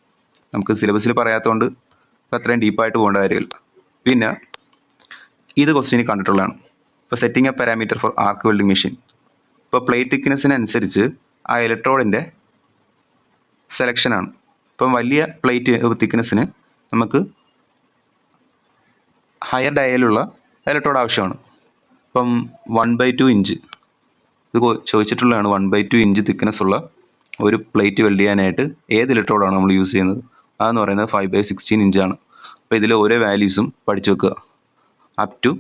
നമുക്ക് സിലബസിൽ പറയാത്തതുകൊണ്ട് അത്രയും ഡീപ്പായിട്ട് പോകേണ്ട കാര്യമില്ല. പിന്നെ ഇത് ക്വസ്റ്റ്യൻ കണ്ടിട്ടുള്ളതാണ്. ഇപ്പോൾ setting a parameter for arc welding machine. ഇപ്പോൾ പ്ലേറ്റ് തിക്നെസ്സിനനുസരിച്ച് ആ ഇലക്ട്രോഡിൻ്റെ സെലക്ഷനാണ്. ഇപ്പം വലിയ പ്ലേറ്റ് തിക്നെസ്സിന് നമുക്ക് ഹയർ ഡയലുള്ള ഇലക്ട്രോഡ് ആവശ്യമാണ്. ഇപ്പം 1/2 ഇഞ്ച് ഇത് ചോദിച്ചിട്ടുള്ളതാണ്. 1/2 ഇഞ്ച് തിക്നെസ് ഉള്ള ഒരു പ്ലേറ്റ് വെൽഡ് ചെയ്യാനായിട്ട് ഏത് ഇലക്ട്രോഡാണ് നമ്മൾ യൂസ് ചെയ്യുന്നത്? അതെന്ന് പറയുന്നത് 5/16 ഇഞ്ചാണ്. അപ്പോൾ ഇതിൽ ഓരോ വാല്യൂസും പഠിച്ചു വെക്കുക. അപ് ടു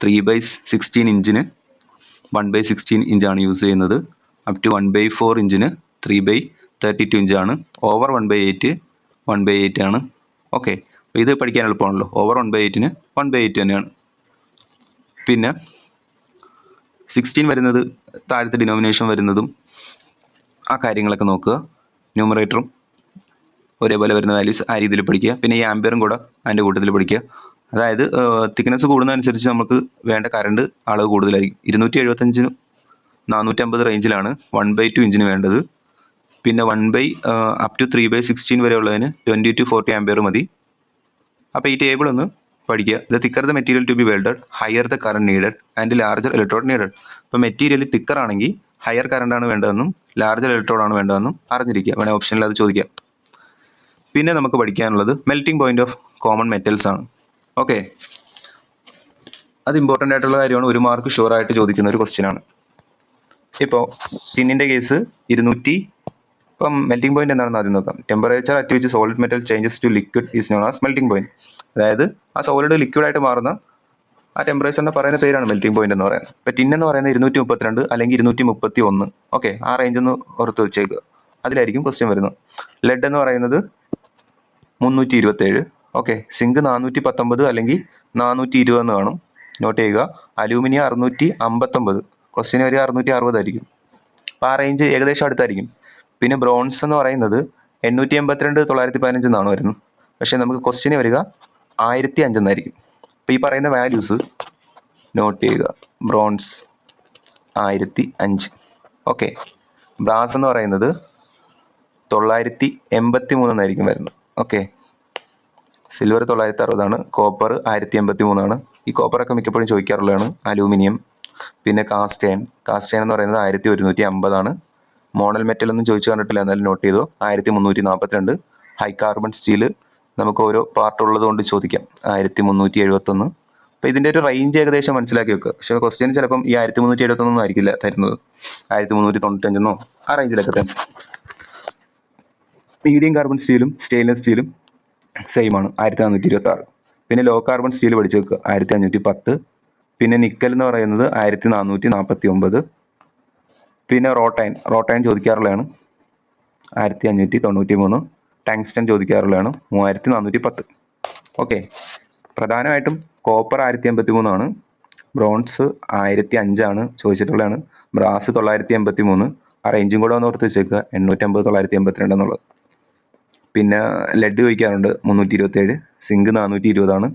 3/16 ഇഞ്ചിന് 1/16 ഇഞ്ചാണ് യൂസ് ചെയ്യുന്നത്. അപ് ടു 1/4 ഇഞ്ചിന് 3/32 ഇഞ്ചാണ്. ഓവർ 1/8 1/8 ആണ്. ഓക്കെ. അപ്പോൾ ഇത് പഠിക്കാൻ എളുപ്പമാണല്ലോ. ഓവർ 1/8ന് 1/8 തന്നെയാണ്. പിന്നെ 16 വരുന്നത് താഴത്തെ ഡിനോമിനേഷൻ വരുന്നതും ആ കാര്യങ്ങളൊക്കെ നോക്കുക. ന്യൂമറേറ്ററും ഒരേപോലെ വരുന്ന വാല്യൂസ് ആ രീതിയിൽ പഠിക്കുക. പിന്നെ ഈ ആംബിയറും കൂടെ അതിൻ്റെ കൂട്ടത്തിൽ പഠിക്കുക. അതായത് തിക്നെസ് കൂടുന്നതനുസരിച്ച് നമുക്ക് വേണ്ട കറണ്ട് അളവ് കൂടുതലായിരിക്കും. 275 450 റേഞ്ചിലാണ് 1/2 ഇഞ്ചിന് വേണ്ടത്. പിന്നെ 1 അപ് ടു 3/16 വരെ ഉള്ളതിന് 20 to 40 ആംബിയർ മതി. അപ്പോൾ ഈ ടേബിൾ ഒന്ന് പഠിക്കുക. The thicker the material to be welded higher the current needed and larger electrode needed. ഇപ്പോൾ മെറ്റീരിയൽ തിക്കർ ആണെങ്കിൽ ഹയർ കറണ്ടാണ് വേണ്ടതെന്നും ലാർജർ ഇലക്ട്രോഡാണ് വേണ്ടതെന്നും അറിഞ്ഞിരിക്കുക. വേണേൽ ഓപ്ഷനിൽ അത് ചോദിക്കാം. പിന്നെ നമുക്ക് പഠിക്കാനുള്ളത് melting point of common metals ആണ്. ഓക്കെ, അത് ഇമ്പോർട്ടൻ്റ് ആയിട്ടുള്ള കാര്യമാണ്. 1 മാർക്ക് ഷുവറായിട്ട് ചോദിക്കുന്ന ഒരു ക്വസ്റ്റ്യൻ ആണ്. ഇപ്പോൾ ടിന്നിൻ്റെ കേസ് 200. ഇപ്പം മെൽറ്റിംഗ് പോയിന്റ് എന്താണെന്ന് ആദ്യം നോക്കാം. Temperature at which solid metal changes to liquid is known as melting point. അതായത് ആ സോളിഡ് ലിക്വിഡായിട്ട് മാറുന്ന ആ ടെമ്പറേച്ചറിനെ പറയുന്ന പേരാണ് മെൽറ്റിംഗ് പോയിന്റ് എന്ന് പറയുന്നത്. ഇപ്പോൾ ടിൻ എന്ന് പറയുന്നത് 232 അല്ലെങ്കിൽ 231. ഓക്കെ, ആ റേഞ്ച് ഒന്ന് ഓർത്ത് വെച്ചേക്കുക. അതിലായിരിക്കും ക്വസ്റ്റ്യൻ വരുന്നത്. ലെഡ് എന്ന് പറയുന്നത് 327. ഓക്കെ, സിങ്ക് 419 അല്ലെങ്കിൽ 420 എന്ന് കാണും, നോട്ട് ചെയ്യുക. അലൂമിനിയം 659. ക്വസ്റ്റ്യൻ വരിക 660 ആയിരിക്കും. അപ്പോൾ ആ റേഞ്ച് ഏകദേശം അടുത്തായിരിക്കും. പിന്നെ ബ്രോൺസ് എന്ന് പറയുന്നത് 882 915 എന്നാണ് വരുന്നത്. പക്ഷേ നമുക്ക് ക്വസ്റ്റ്യന് വരിക 1005 എന്നായിരിക്കും. അപ്പോൾ ഈ പറയുന്ന വാല്യൂസ് നോട്ട് ചെയ്യുക. ബ്രോൺസ് 1005. ഓക്കെ, ബ്രാസ് എന്ന് പറയുന്നത് 983 എന്നായിരിക്കും വരുന്നത്. Okay, silver 960 copper 1083. ഈ കോപ്പറൊക്കെ മിക്കപ്പോഴും ചോദിക്കാറുള്ളതാണ്. അലൂമിനിയം, പിന്നെ കാസ്റ്റേൺ എന്ന് പറയുന്നത് 1150. മോണൽ മെറ്റൽ ഒന്നും ചോദിച്ചു കണ്ടിട്ടില്ല, എന്നാലും നോട്ട് ചെയ്തോ. 1342. ഹൈ കാർബൺ സ്റ്റീല് നമുക്ക് ഓരോ പാർട്ട് ഉള്ളത് കൊണ്ട് ചോദിക്കാം, 1371. അപ്പോൾ ഇതിൻ്റെ ഒരു റേഞ്ച് ഏകദേശം മനസ്സിലാക്കി വെക്കുക. പക്ഷേ ക്വസ്റ്റ്യൻ ചിലപ്പം ഈ 1371 ആയിരിക്കില്ല തരുന്നത്, 1395 ആ റേഞ്ചിലൊക്കെ തന്നെ. മീഡിയം കാർബൺ സ്റ്റീലും സ്റ്റെയിൻലെസ് സ്റ്റീലും സെയിം ആണ്, 1426. പിന്നെ ലോ കാർബൺ സ്റ്റീൽ പഠിച്ചു വെക്കുക, 1510. പിന്നെ നിക്കൽ എന്ന് പറയുന്നത് 1449. പിന്നെ റോട്ടൈൻ ചോദിക്കാറുള്ളതാണ്, 1593. ടങ്സ്റ്റൺ ചോദിക്കാറുള്ളതാണ്, 3410. ഓക്കെ, പ്രധാനമായിട്ടും കോപ്പർ 1083. ബ്രോൺസ് 1005 ചോദിച്ചിട്ടുള്ളതാണ്. ബ്രാസ് 983. ആ റേഞ്ചും കൂടെ ഒന്ന് ഓർത്ത് വെച്ചേക്കുക, 850 982 എന്നുള്ളത്. പിന്നെ ലെഡ് ചോദിക്കാറുണ്ട്, 327. സിങ്ക് 420.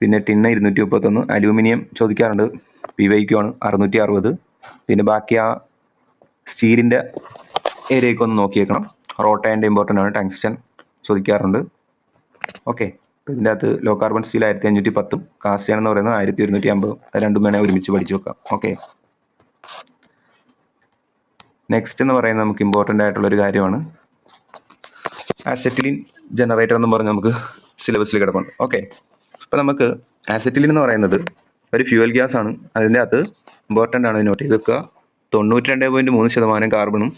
പിന്നെ ടിന്ന് 231. അലൂമിനിയം ചോദിക്കാറുണ്ട്, PYQ ആണ്, 660. പിന്നെ ബാക്കി ആ സ്റ്റീലിൻ്റെ ഏരിയയൊക്കെ ഒന്ന് നോക്കിയേക്കണം. റോട്ടൈൻ്റെ ഇമ്പോർട്ടൻ്റ് ആണ്. ടങ്സ്റ്റൺ ചോദിക്കാറുണ്ട്. ഓക്കെ, ഇതിൻ്റെ അകത്ത് ലോ കാർബൺ സ്റ്റീൽ 1510, കാസ്റ്റേൺ എന്ന് പറയുന്നത് 1150. അത് രണ്ടും വേണേൽ ഒരുമിച്ച് പഠിച്ചു വെക്കാം. ഓക്കെ, നെക്സ്റ്റ് എന്ന് പറയുന്നത് നമുക്ക് ഇമ്പോർട്ടൻ്റ് ആയിട്ടുള്ളൊരു കാര്യമാണ് അസറ്റിലിൻ ജനറേറ്റർ എന്നും പറഞ്ഞ് നമുക്ക് സിലബസിൽ കിടപ്പുണ്ട്. ഓക്കെ, അപ്പോൾ നമുക്ക് അസറ്റിലിൻ എന്ന് പറയുന്നത് ഒരു ഫ്യൂവൽ ഗ്യാസ് ആണ്. അതിൻ്റെ അകത്ത് ഇമ്പോർട്ടൻ്റ് ആണ്, നോട്ട് ചെയ്ത് വെക്കുക. 92.3% കാർബണും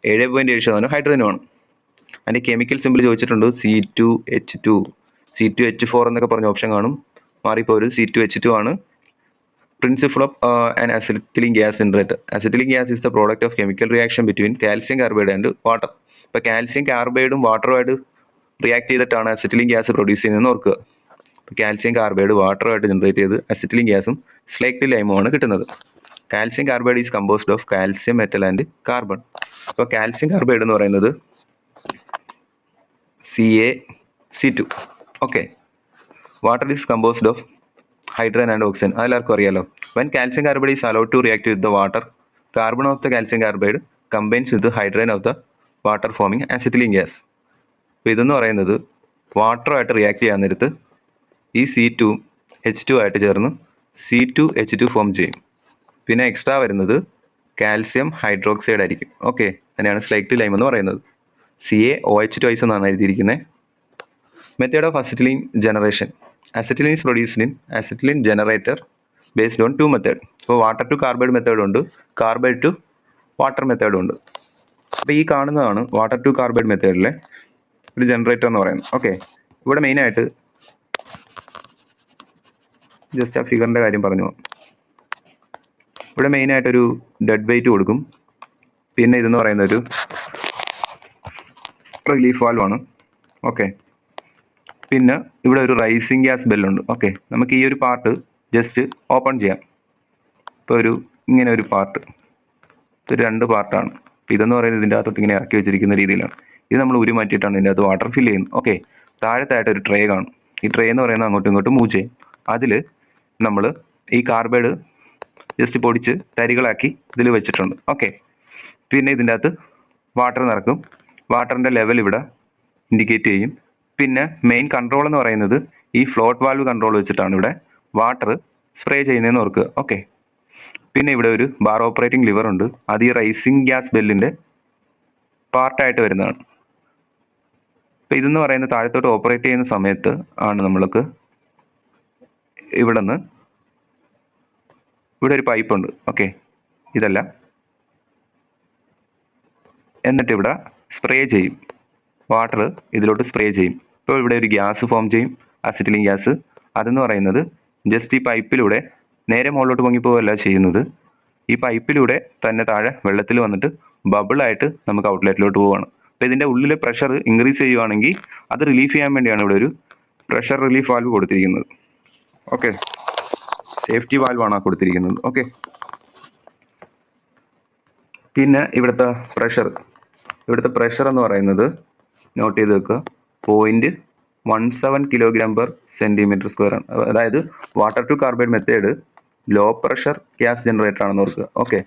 7.7% ഹൈഡ്രജനുമാണ്. അതിൻ്റെ കെമിക്കൽ സിമ്പിൾ ചോദിച്ചിട്ടുണ്ട്, C2H2, C2H4 എന്നൊക്കെ പറഞ്ഞ ഓപ്ഷൻ കാണും. മാറിപ്പോരും, C2H2 ആണ്. Principle of an acetylene gas generator. Acetylene gas is the product of chemical reaction between calcium carbide and water. ഇപ്പോൾ കാൽസ്യം കാർബൈഡും വാട്ടറുമായിട്ട് റിയാക്ട് ചെയ്തിട്ടാണ് അസറ്റിലിൻ ഗ്യാസ് പ്രൊഡ്യൂസ് ചെയ്യുന്നതെന്ന് ഓർക്കുക. ഇപ്പോൾ കാൽസ്യം കാർബൈഡ് വാട്ടറുമായിട്ട് ജനറേറ്റ് ചെയ്ത് അസറ്റിലിൻ ഗ്യാസും സ്ലേക്ട് ലൈമുമാണ് കിട്ടുന്നത്. Calcium carbide is composed of calcium metal and carbon. അപ്പോൾ calcium carbide എന്ന് പറയുന്നത് CaC2. Okay, water is composed of hydrogen and oxygen. അതെല്ലാവർക്കും അറിയാലോ. When calcium carbide is allowed to react with the water, carbon of the calcium carbide combines with hydrogen of the water forming acetylene gas. അപ്പോൾ ഇതെന്ന് പറയുന്നത് വാട്ടറുമായിട്ട് react ചെയ്യാൻ നേരത്ത് ഈ C2H2 ആയിട്ട് ചേർന്ന് C2H2 ഫോം ചെയ്യും. പിന്നെ എക്സ്ട്രാ വരുന്നത് കാൽസ്യം ഹൈഡ്രോക്സൈഡ് ആയിരിക്കും. ഓക്കെ, അതിനെയാണ് സ്ലൈക്ട് ലൈം എന്ന് പറയുന്നത്. CaOH2 എന്നാണ് എഴുതിയിരിക്കുന്നത്. Method of acetylene generation. Acetylene is produced in acetylene generator based on 2 method. ഇപ്പോൾ വാട്ടർ ടു കാർബൈഡ് മെത്തേഡും ഉണ്ട്, കാർബൈഡ് ടു വാട്ടർ മെത്തേഡും ഉണ്ട്. അപ്പോൾ ഈ കാണുന്നതാണ് വാട്ടർ ടു കാർബൈഡ് മെത്തേഡിലെ ഒരു ജനറേറ്റർ എന്ന് പറയുന്നത്. ഓക്കെ, ഇവിടെ മെയിനായിട്ട് ജസ്റ്റ് ആ ഫിഗറിൻ്റെ കാര്യം പറഞ്ഞു. ഇവിടെ മെയിനായിട്ടൊരു ഡെഡ് വെയിറ്റ് കൊടുക്കും. പിന്നെ ഇതെന്ന് പറയുന്ന ഒരു റിലീഫ് വാൽവാണ്. ഓക്കെ, പിന്നെ ഇവിടെ ഒരു റൈസിങ് ഗ്യാസ് ബെല്ലുണ്ട്. ഓക്കെ, നമുക്ക് ഈ ഒരു പാർട്ട് ജസ്റ്റ് ഓപ്പൺ ചെയ്യാം. ഇപ്പോൾ ഇങ്ങനെ ഒരു പാർട്ട്, ഇത് 2 പാർട്ടാണ്. അപ്പോൾ ഇതെന്ന് പറയുന്നത് ഇതിൻ്റെ അകത്തോട്ട് ഇങ്ങനെ ഇറക്കി വെച്ചിരിക്കുന്ന രീതിയിലാണ്. ഇത് നമ്മൾ ഉരു മാറ്റിയിട്ടാണ് ഇതിൻ്റെ അകത്ത് വാട്ടർ ഫില്ല് ചെയ്യുന്നത്. ഓക്കെ, താഴത്തായിട്ട് ഒരു ട്രേ കാണും. ഈ ട്രേ എന്ന് പറയുന്നത് അങ്ങോട്ടും ഇങ്ങോട്ടും മൂവ് ചെയ്യും. അതിൽ നമ്മൾ ഈ കാർബൈഡ് ജസ്റ്റ് പൊടിച്ച് തരികളാക്കി ഇതിൽ വെച്ചിട്ടുണ്ട്. ഓക്കെ, പിന്നെ ഇതിൻ്റെ അകത്ത് വാട്ടർ നിറക്കും. വാട്ടറിൻ്റെ ലെവൽ ഇവിടെ ഇൻഡിക്കേറ്റ് ചെയ്യും. പിന്നെ മെയിൻ കൺട്രോൾ എന്ന് പറയുന്നത് ഈ ഫ്ലോട്ട് വാൽവ് കൺട്രോൾ വെച്ചിട്ടാണ് ഇവിടെ വാട്ടർ സ്പ്രേ ചെയ്യുന്നതെന്ന് ഓർക്കുക. ഓക്കെ, പിന്നെ ഇവിടെ ഒരു ബാർ ഓപ്പറേറ്റിംഗ് ലിവർ ഉണ്ട്. അത് ഈ റൈസിങ് ഗ്യാസ് ബെല്ലിൻ്റെ പാർട്ടായിട്ട് വരുന്നതാണ്. അപ്പോൾ ഇതെന്ന് പറയുന്നത് താഴത്തോട്ട് ഓപ്പറേറ്റ് ചെയ്യുന്ന സമയത്ത് ആണ് നമ്മൾക്ക് ഇവിടെ ഒരു പൈപ്പ് ഉണ്ട്. ഓക്കെ, ഇതല്ല, എന്നിട്ട് ഇവിടെ സ്പ്രേ ചെയ്യും. വാട്ടർ ഇതിലോട്ട് സ്പ്രേ ചെയ്യും. ഇപ്പോൾ ഇവിടെ ഒരു ഗ്യാസ് ഫോം ചെയ്യും, അസിറ്റിലിൻ ഗ്യാസ്. അതെന്ന് പറയുന്നത് ജസ്റ്റ് ഈ പൈപ്പിലൂടെ നേരെ മുകളിലോട്ട് പൊങ്ങിപ്പോവുകയല്ല ചെയ്യുന്നത്. ഈ പൈപ്പിലൂടെ തന്നെ താഴെ വെള്ളത്തിൽ വന്നിട്ട് ബബിളായിട്ട് നമുക്ക് ഔട്ട്ലെറ്റിലോട്ട് പോവുകയാണ്. അപ്പോൾ ഇതിൻ്റെ ഉള്ളിലെ പ്രഷർ ഇൻക്രീസ് ചെയ്യുവാണെങ്കിൽ അത് റിലീഫ് ചെയ്യാൻ വേണ്ടിയാണ് ഇവിടെ ഒരു പ്രഷർ റിലീഫ് വാൽവ് കൊടുത്തിരിക്കുന്നത്. ഓക്കെ, സേഫ്റ്റി വാൽവാണ് കൊടുത്തിരിക്കുന്നത്. ഓക്കെ, പിന്നെ ഇവിടുത്തെ പ്രഷർ എന്ന് പറയുന്നത് നോട്ട് ചെയ്ത് വെക്കുക, 0.17 kg/cm². ആണ്. അതായത് water to carbide method low pressure gas generator ആണെന്ന് ഓർക്കുക. ഓക്കെ,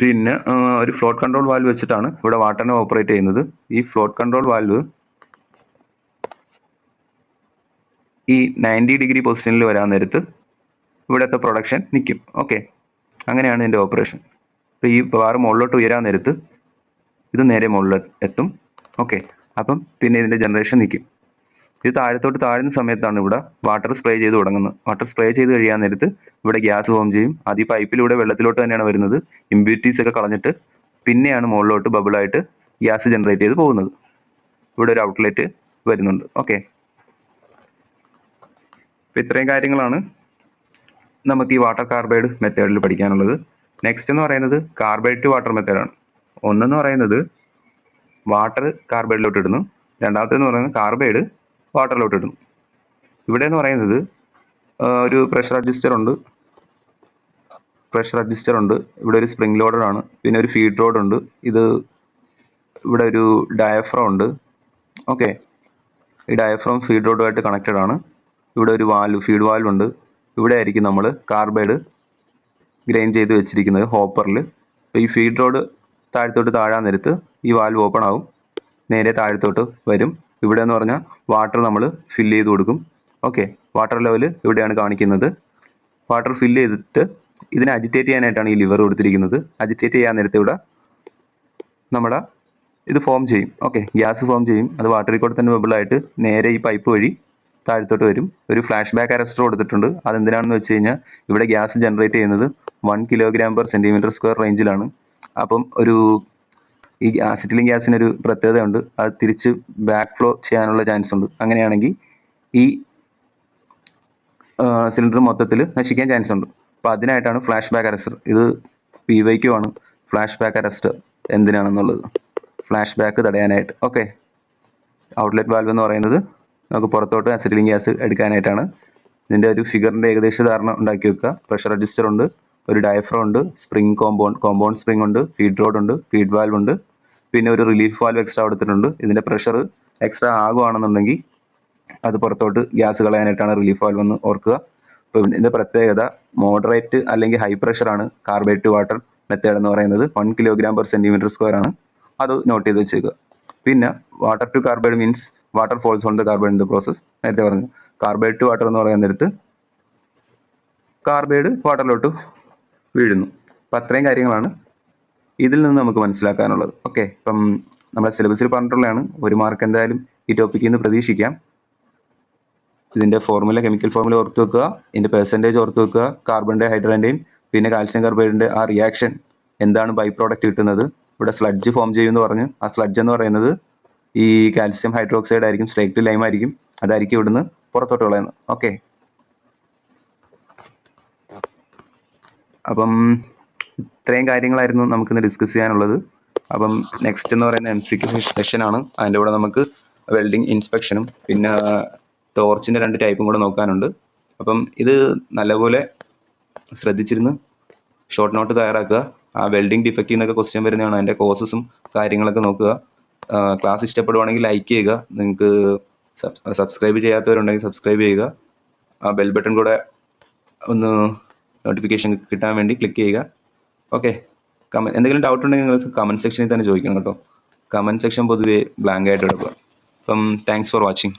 പിന്നെ ഒരു ഫ്ലോട്ട് കൺട്രോൾ വാൽവ് വെച്ചിട്ടാണ് ഇവിടെ വാട്ടറിനെ ഓപ്പറേറ്റ് ചെയ്യുന്നത്. ഈ ഫ്ലോട്ട് കൺട്രോൾ വാൽവ് ഈ 90 ഡിഗ്രി പൊസിഷനിൽ വരാൻ നേരത്ത് ഇവിടുത്തെ പ്രൊഡക്ഷൻ നിൽക്കും. ഓക്കെ, അങ്ങനെയാണ് ഇതിൻ്റെ ഓപ്പറേഷൻ. ഇപ്പോൾ ഈ ബാർ മുകളിലോട്ട് ഉയരാൻ നേരത്ത് ഇത് നേരെ മുകളിൽ എത്തും. ഓക്കെ, അപ്പം പിന്നെ ഇതിൻ്റെ ജനറേഷൻ നിൽക്കും. ഇത് താഴത്തോട്ട് താഴുന്ന സമയത്താണ് ഇവിടെ വാട്ടർ സ്പ്രേ ചെയ്ത് തുടങ്ങുന്നത്. വാട്ടർ സ്പ്രേ ചെയ്ത് കഴിയാൻ നേരത്ത് ഇവിടെ ഗ്യാസ് ഫോം ചെയ്യും. അത് ഈ പൈപ്പിലൂടെ വെള്ളത്തിലോട്ട് തന്നെയാണ് വരുന്നത്. ഇമ്പ്യൂരിറ്റീസ് ഒക്കെ കളഞ്ഞിട്ട് പിന്നെയാണ് മുകളിലോട്ട് ബബിളായിട്ട് ഗ്യാസ് ജനറേറ്റ് ചെയ്ത് പോകുന്നത്. ഇവിടെ ഒരു ഔട്ട്ലെറ്റ് വരുന്നുണ്ട്. ഓക്കെ, അപ്പോൾ ഇത്രയും കാര്യങ്ങളാണ് നമുക്ക് ഈ വാട്ടർ കാർബൈഡ് മെത്തേഡിൽ പഠിക്കാനുള്ളത്. നെക്സ്റ്റ് എന്ന് പറയുന്നത് കാർബൈഡ് ടു വാട്ടർ മെത്തേഡാണ്. ഒന്നെന്ന് പറയുന്നത് വാട്ടർ കാർബൈഡിലോട്ട് ഇടുന്നു, രണ്ടാമത്തേന്ന് പറയുന്നത് കാർബൈഡ് വാട്ടറിലോട്ട് ഇടുന്നു. ഇവിടെ എന്ന് പറയുന്നത് ഒരു പ്രഷർ അഡ്ജസ്റ്റർ ഉണ്ട്. ഇവിടെ ഒരു സ്പ്രിംഗ് ലോഡറാണ്, പിന്നെ ഒരു ഫീഡ് റോഡ് ഉണ്ട്. ഇവിടെ ഒരു ഡയഫ്രം ഉണ്ട്. ഓക്കെ, ഈ ഡയഫ്രം ഫീഡ് റോഡുമായിട്ട് കണക്റ്റഡ് ആണ്. ഇവിടെ ഒരു ഫീഡ് വാൽവ് ഉണ്ട്. ഇവിടെ ആയിരിക്കും നമ്മൾ കാർബൈഡ് ഗ്രൈൻഡ് ചെയ്ത് വെച്ചിരിക്കുന്നത് ഹോപ്പറിൽ. അപ്പോൾ ഈ ഫീഡ് റോഡ് താഴത്തോട്ട് താഴാൻ നേരത്ത് ഈ വാൽവ് ഓപ്പൺ ആവും, നേരെ താഴത്തോട്ട് വരും. ഇവിടെ എന്ന് പറഞ്ഞാൽ വാട്ടർ നമ്മൾ ഫില്ല് ചെയ്ത് കൊടുക്കും. ഓക്കെ, വാട്ടർ ലെവൽ ഇവിടെയാണ് കാണിക്കുന്നത്. വാട്ടർ ഫില്ല് ചെയ്തിട്ട് ഇതിനെ അജിറ്റേറ്റ് ചെയ്യാനായിട്ടാണ് ഈ ലിവർ കൊടുത്തിരിക്കുന്നത്. അജിറ്റേറ്റ് ചെയ്യാൻ നേരത്തെ ഇവിടെ നമ്മുടെ ഇത് ഫോം ചെയ്യും. ഓക്കെ, ഗ്യാസ് ഫോം ചെയ്യും. അത് വാട്ടറിൽ കൂടെ തന്നെ ബബിളായിട്ട് നേരെ ഈ പൈപ്പ് വഴി താഴത്തോട്ട് വരും. ഒരു ഫ്ലാഷ് ബാക്ക് അറസ്റ്റർ കൊടുത്തിട്ടുണ്ട്. അതെന്തിനാണെന്ന് വെച്ച് കഴിഞ്ഞാൽ ഇവിടെ ഗ്യാസ് ജനറേറ്റ് ചെയ്യുന്നത് 1 kg/cm² റേഞ്ചിലാണ്. അപ്പം ഈ അസിറ്റിലിൻ ഗ്യാസിനൊരു പ്രത്യേകതയുണ്ട്, അത് തിരിച്ച് ബാക്ക് ഫ്ലോ ചെയ്യാനുള്ള ചാൻസ് ഉണ്ട്. അങ്ങനെയാണെങ്കിൽ ഈ സിലിണ്ടർ മൊത്തത്തിൽ നശിക്കാൻ ചാൻസ് ഉണ്ട്. അപ്പോൾ അതിനായിട്ടാണ് ഫ്ലാഷ് ബാക്ക് അറസ്റ്റർ. ഇത് PYQ ആണ് ഫ്ലാഷ് ബാക്ക് അറസ്റ്റർ എന്തിനാണെന്നുള്ളത്, ഫ്ലാഷ് ബാക്ക് തടയാനായിട്ട്. ഓക്കെ, ഔട്ട്ലെറ്റ് വാൽവ് എന്ന് പറയുന്നത് നമുക്ക് പുറത്തോട്ട് അസിറ്റിലിൻ ഗ്യാസ് എടുക്കാനായിട്ടാണ്. ഇതിൻ്റെ ഒരു ഫിഗറിൻ്റെ ഏകദേശ ധാരണ ഉണ്ടാക്കി വെക്കുക. പ്രഷർ അഡ്ജസ്റ്റർ ഉണ്ട്, ഒരു ഡയഫ്രം ഉണ്ട്, സ്പ്രിംഗ് കോമ്പൗണ്ട് സ്പ്രിംഗ് ഉണ്ട്, ഫീഡ് റോഡ് ഉണ്ട്, ഫീഡ് വാൽവ് ഉണ്ട്, പിന്നെ ഒരു റിലീഫ് വാൽവ് എക്സ്ട്രാ കൊടുത്തിട്ടുണ്ട്. ഇതിൻ്റെ പ്രഷർ എക്സ്ട്രാ ആകുവാണെന്നുണ്ടെങ്കിൽ അത് പുറത്തോട്ട് ഗ്യാസ് കളയാനായിട്ടാണ് റിലീഫ് വാൽവ് എന്ന് ഓർക്കുക. അപ്പോൾ ഇതിൻ്റെ പ്രത്യേകത മോഡറേറ്റ് അല്ലെങ്കിൽ ഹൈ പ്രഷറാണ് കാർബൈഡ് ടു വാട്ടർ മെത്തേഡ് എന്ന് പറയുന്നത്. 1 kg/cm² ആണ്. അത് നോട്ട് ചെയ്ത് വെച്ചേക്കുക. പിന്നെ water to carbide means water falls on the carbide in the process. നേരത്തെ പറഞ്ഞു കാർബൈഡ് ടു വാട്ടർ എന്ന് പറയുന്ന നേരത്ത് കാർബൈഡ് വാട്ടറിലോട്ട് വീഴുന്നു. അപ്പം അത്രയും കാര്യങ്ങളാണ് ഇതിൽ നിന്ന് നമുക്ക് മനസ്സിലാക്കാനുള്ളത്. ഓക്കെ, ഇപ്പം നമ്മുടെ സിലബസിൽ പറഞ്ഞിട്ടുള്ളതാണ്. 1 മാർക്ക് എന്തായാലും ഈ ടോപ്പിക്കിൽ നിന്ന് പ്രതീക്ഷിക്കാം. ഇതിൻ്റെ കെമിക്കൽ ഫോർമുല ഓർത്ത് വെക്കുക, ഇതിൻ്റെ പെർസെൻറ്റേജ് ഓർത്ത് വെക്കുക, കാർബണിൻ്റെ ഹൈഡ്രജൻ്റെയും പിന്നെ കാൽസ്യം കാർബൈഡിൻ്റെ ആ റിയാക്ഷൻ എന്താണ് ബൈ പ്രോഡക്റ്റ് കിട്ടുന്നത്. ഇവിടെ സ്ലഡ്ജ് ഫോം ചെയ്യുമെന്ന് പറഞ്ഞ് ആ സ്ലഡ്ജ് എന്ന് പറയുന്നത് ഈ കാൽസ്യം ഹൈഡ്രോക്സൈഡ് ആയിരിക്കും, സ്ലേറ്റ് ലൈം ആയിരിക്കും. അതായിരിക്കും ഇവിടുന്ന് പുറത്തോട്ട് കളയുന്നത്. ഓക്കെ, അപ്പം ഇത്രയും കാര്യങ്ങളായിരുന്നു നമുക്കിന്ന് ഡിസ്കസ് ചെയ്യാനുള്ളത്. അപ്പം നെക്സ്റ്റ് എന്ന് പറയുന്ന MCQ സെഷനാണ്. അതിൻ്റെ കൂടെ നമുക്ക് വെൽഡിങ് ഇൻസ്പെക്ഷനും പിന്നെ ടോർച്ചിൻ്റെ 2 ടൈപ്പും കൂടെ നോക്കാനുണ്ട്. അപ്പം ഇത് നല്ലപോലെ ശ്രദ്ധിച്ചിരുന്ന് ഷോർട്ട് നോട്ട് തയ്യാറാക്കുക. ആ വെൽഡിങ് ഡിഫക്റ്റിൽ നിന്നൊക്കെ ക്വസ്റ്റ്യൻ വരുന്നതാണ്. അതിൻ്റെ കോഴ്സസും കാര്യങ്ങളൊക്കെ നോക്കുക. ക്ലാസ് ഇഷ്ടപ്പെടുവാണെങ്കിൽ ലൈക്ക് ചെയ്യുക. നിങ്ങൾക്ക് സബ്സ്ക്രൈബ് ചെയ്യാത്തവരുണ്ടെങ്കിൽ സബ്സ്ക്രൈബ് ചെയ്യുക. ആ ബെൽ ബട്ടൺ കൂടെ ഒന്ന് നോട്ടിഫിക്കേഷൻ കിട്ടാൻ വേണ്ടി ക്ലിക്ക് ചെയ്യുക. ഓക്കെ, എന്തെങ്കിലും ഡൗട്ട് ഉണ്ടെങ്കിൽ നിങ്ങൾ കമൻറ്റ് സെക്ഷനിൽ തന്നെ ചോദിക്കണം കേട്ടോ. കമൻറ്റ് സെക്ഷൻ പൊതുവേ ബ്ലാങ്ക് ആയിട്ട് കിടക്കുക. അപ്പം താങ്ക്സ് ഫോർ വാച്ചിങ്.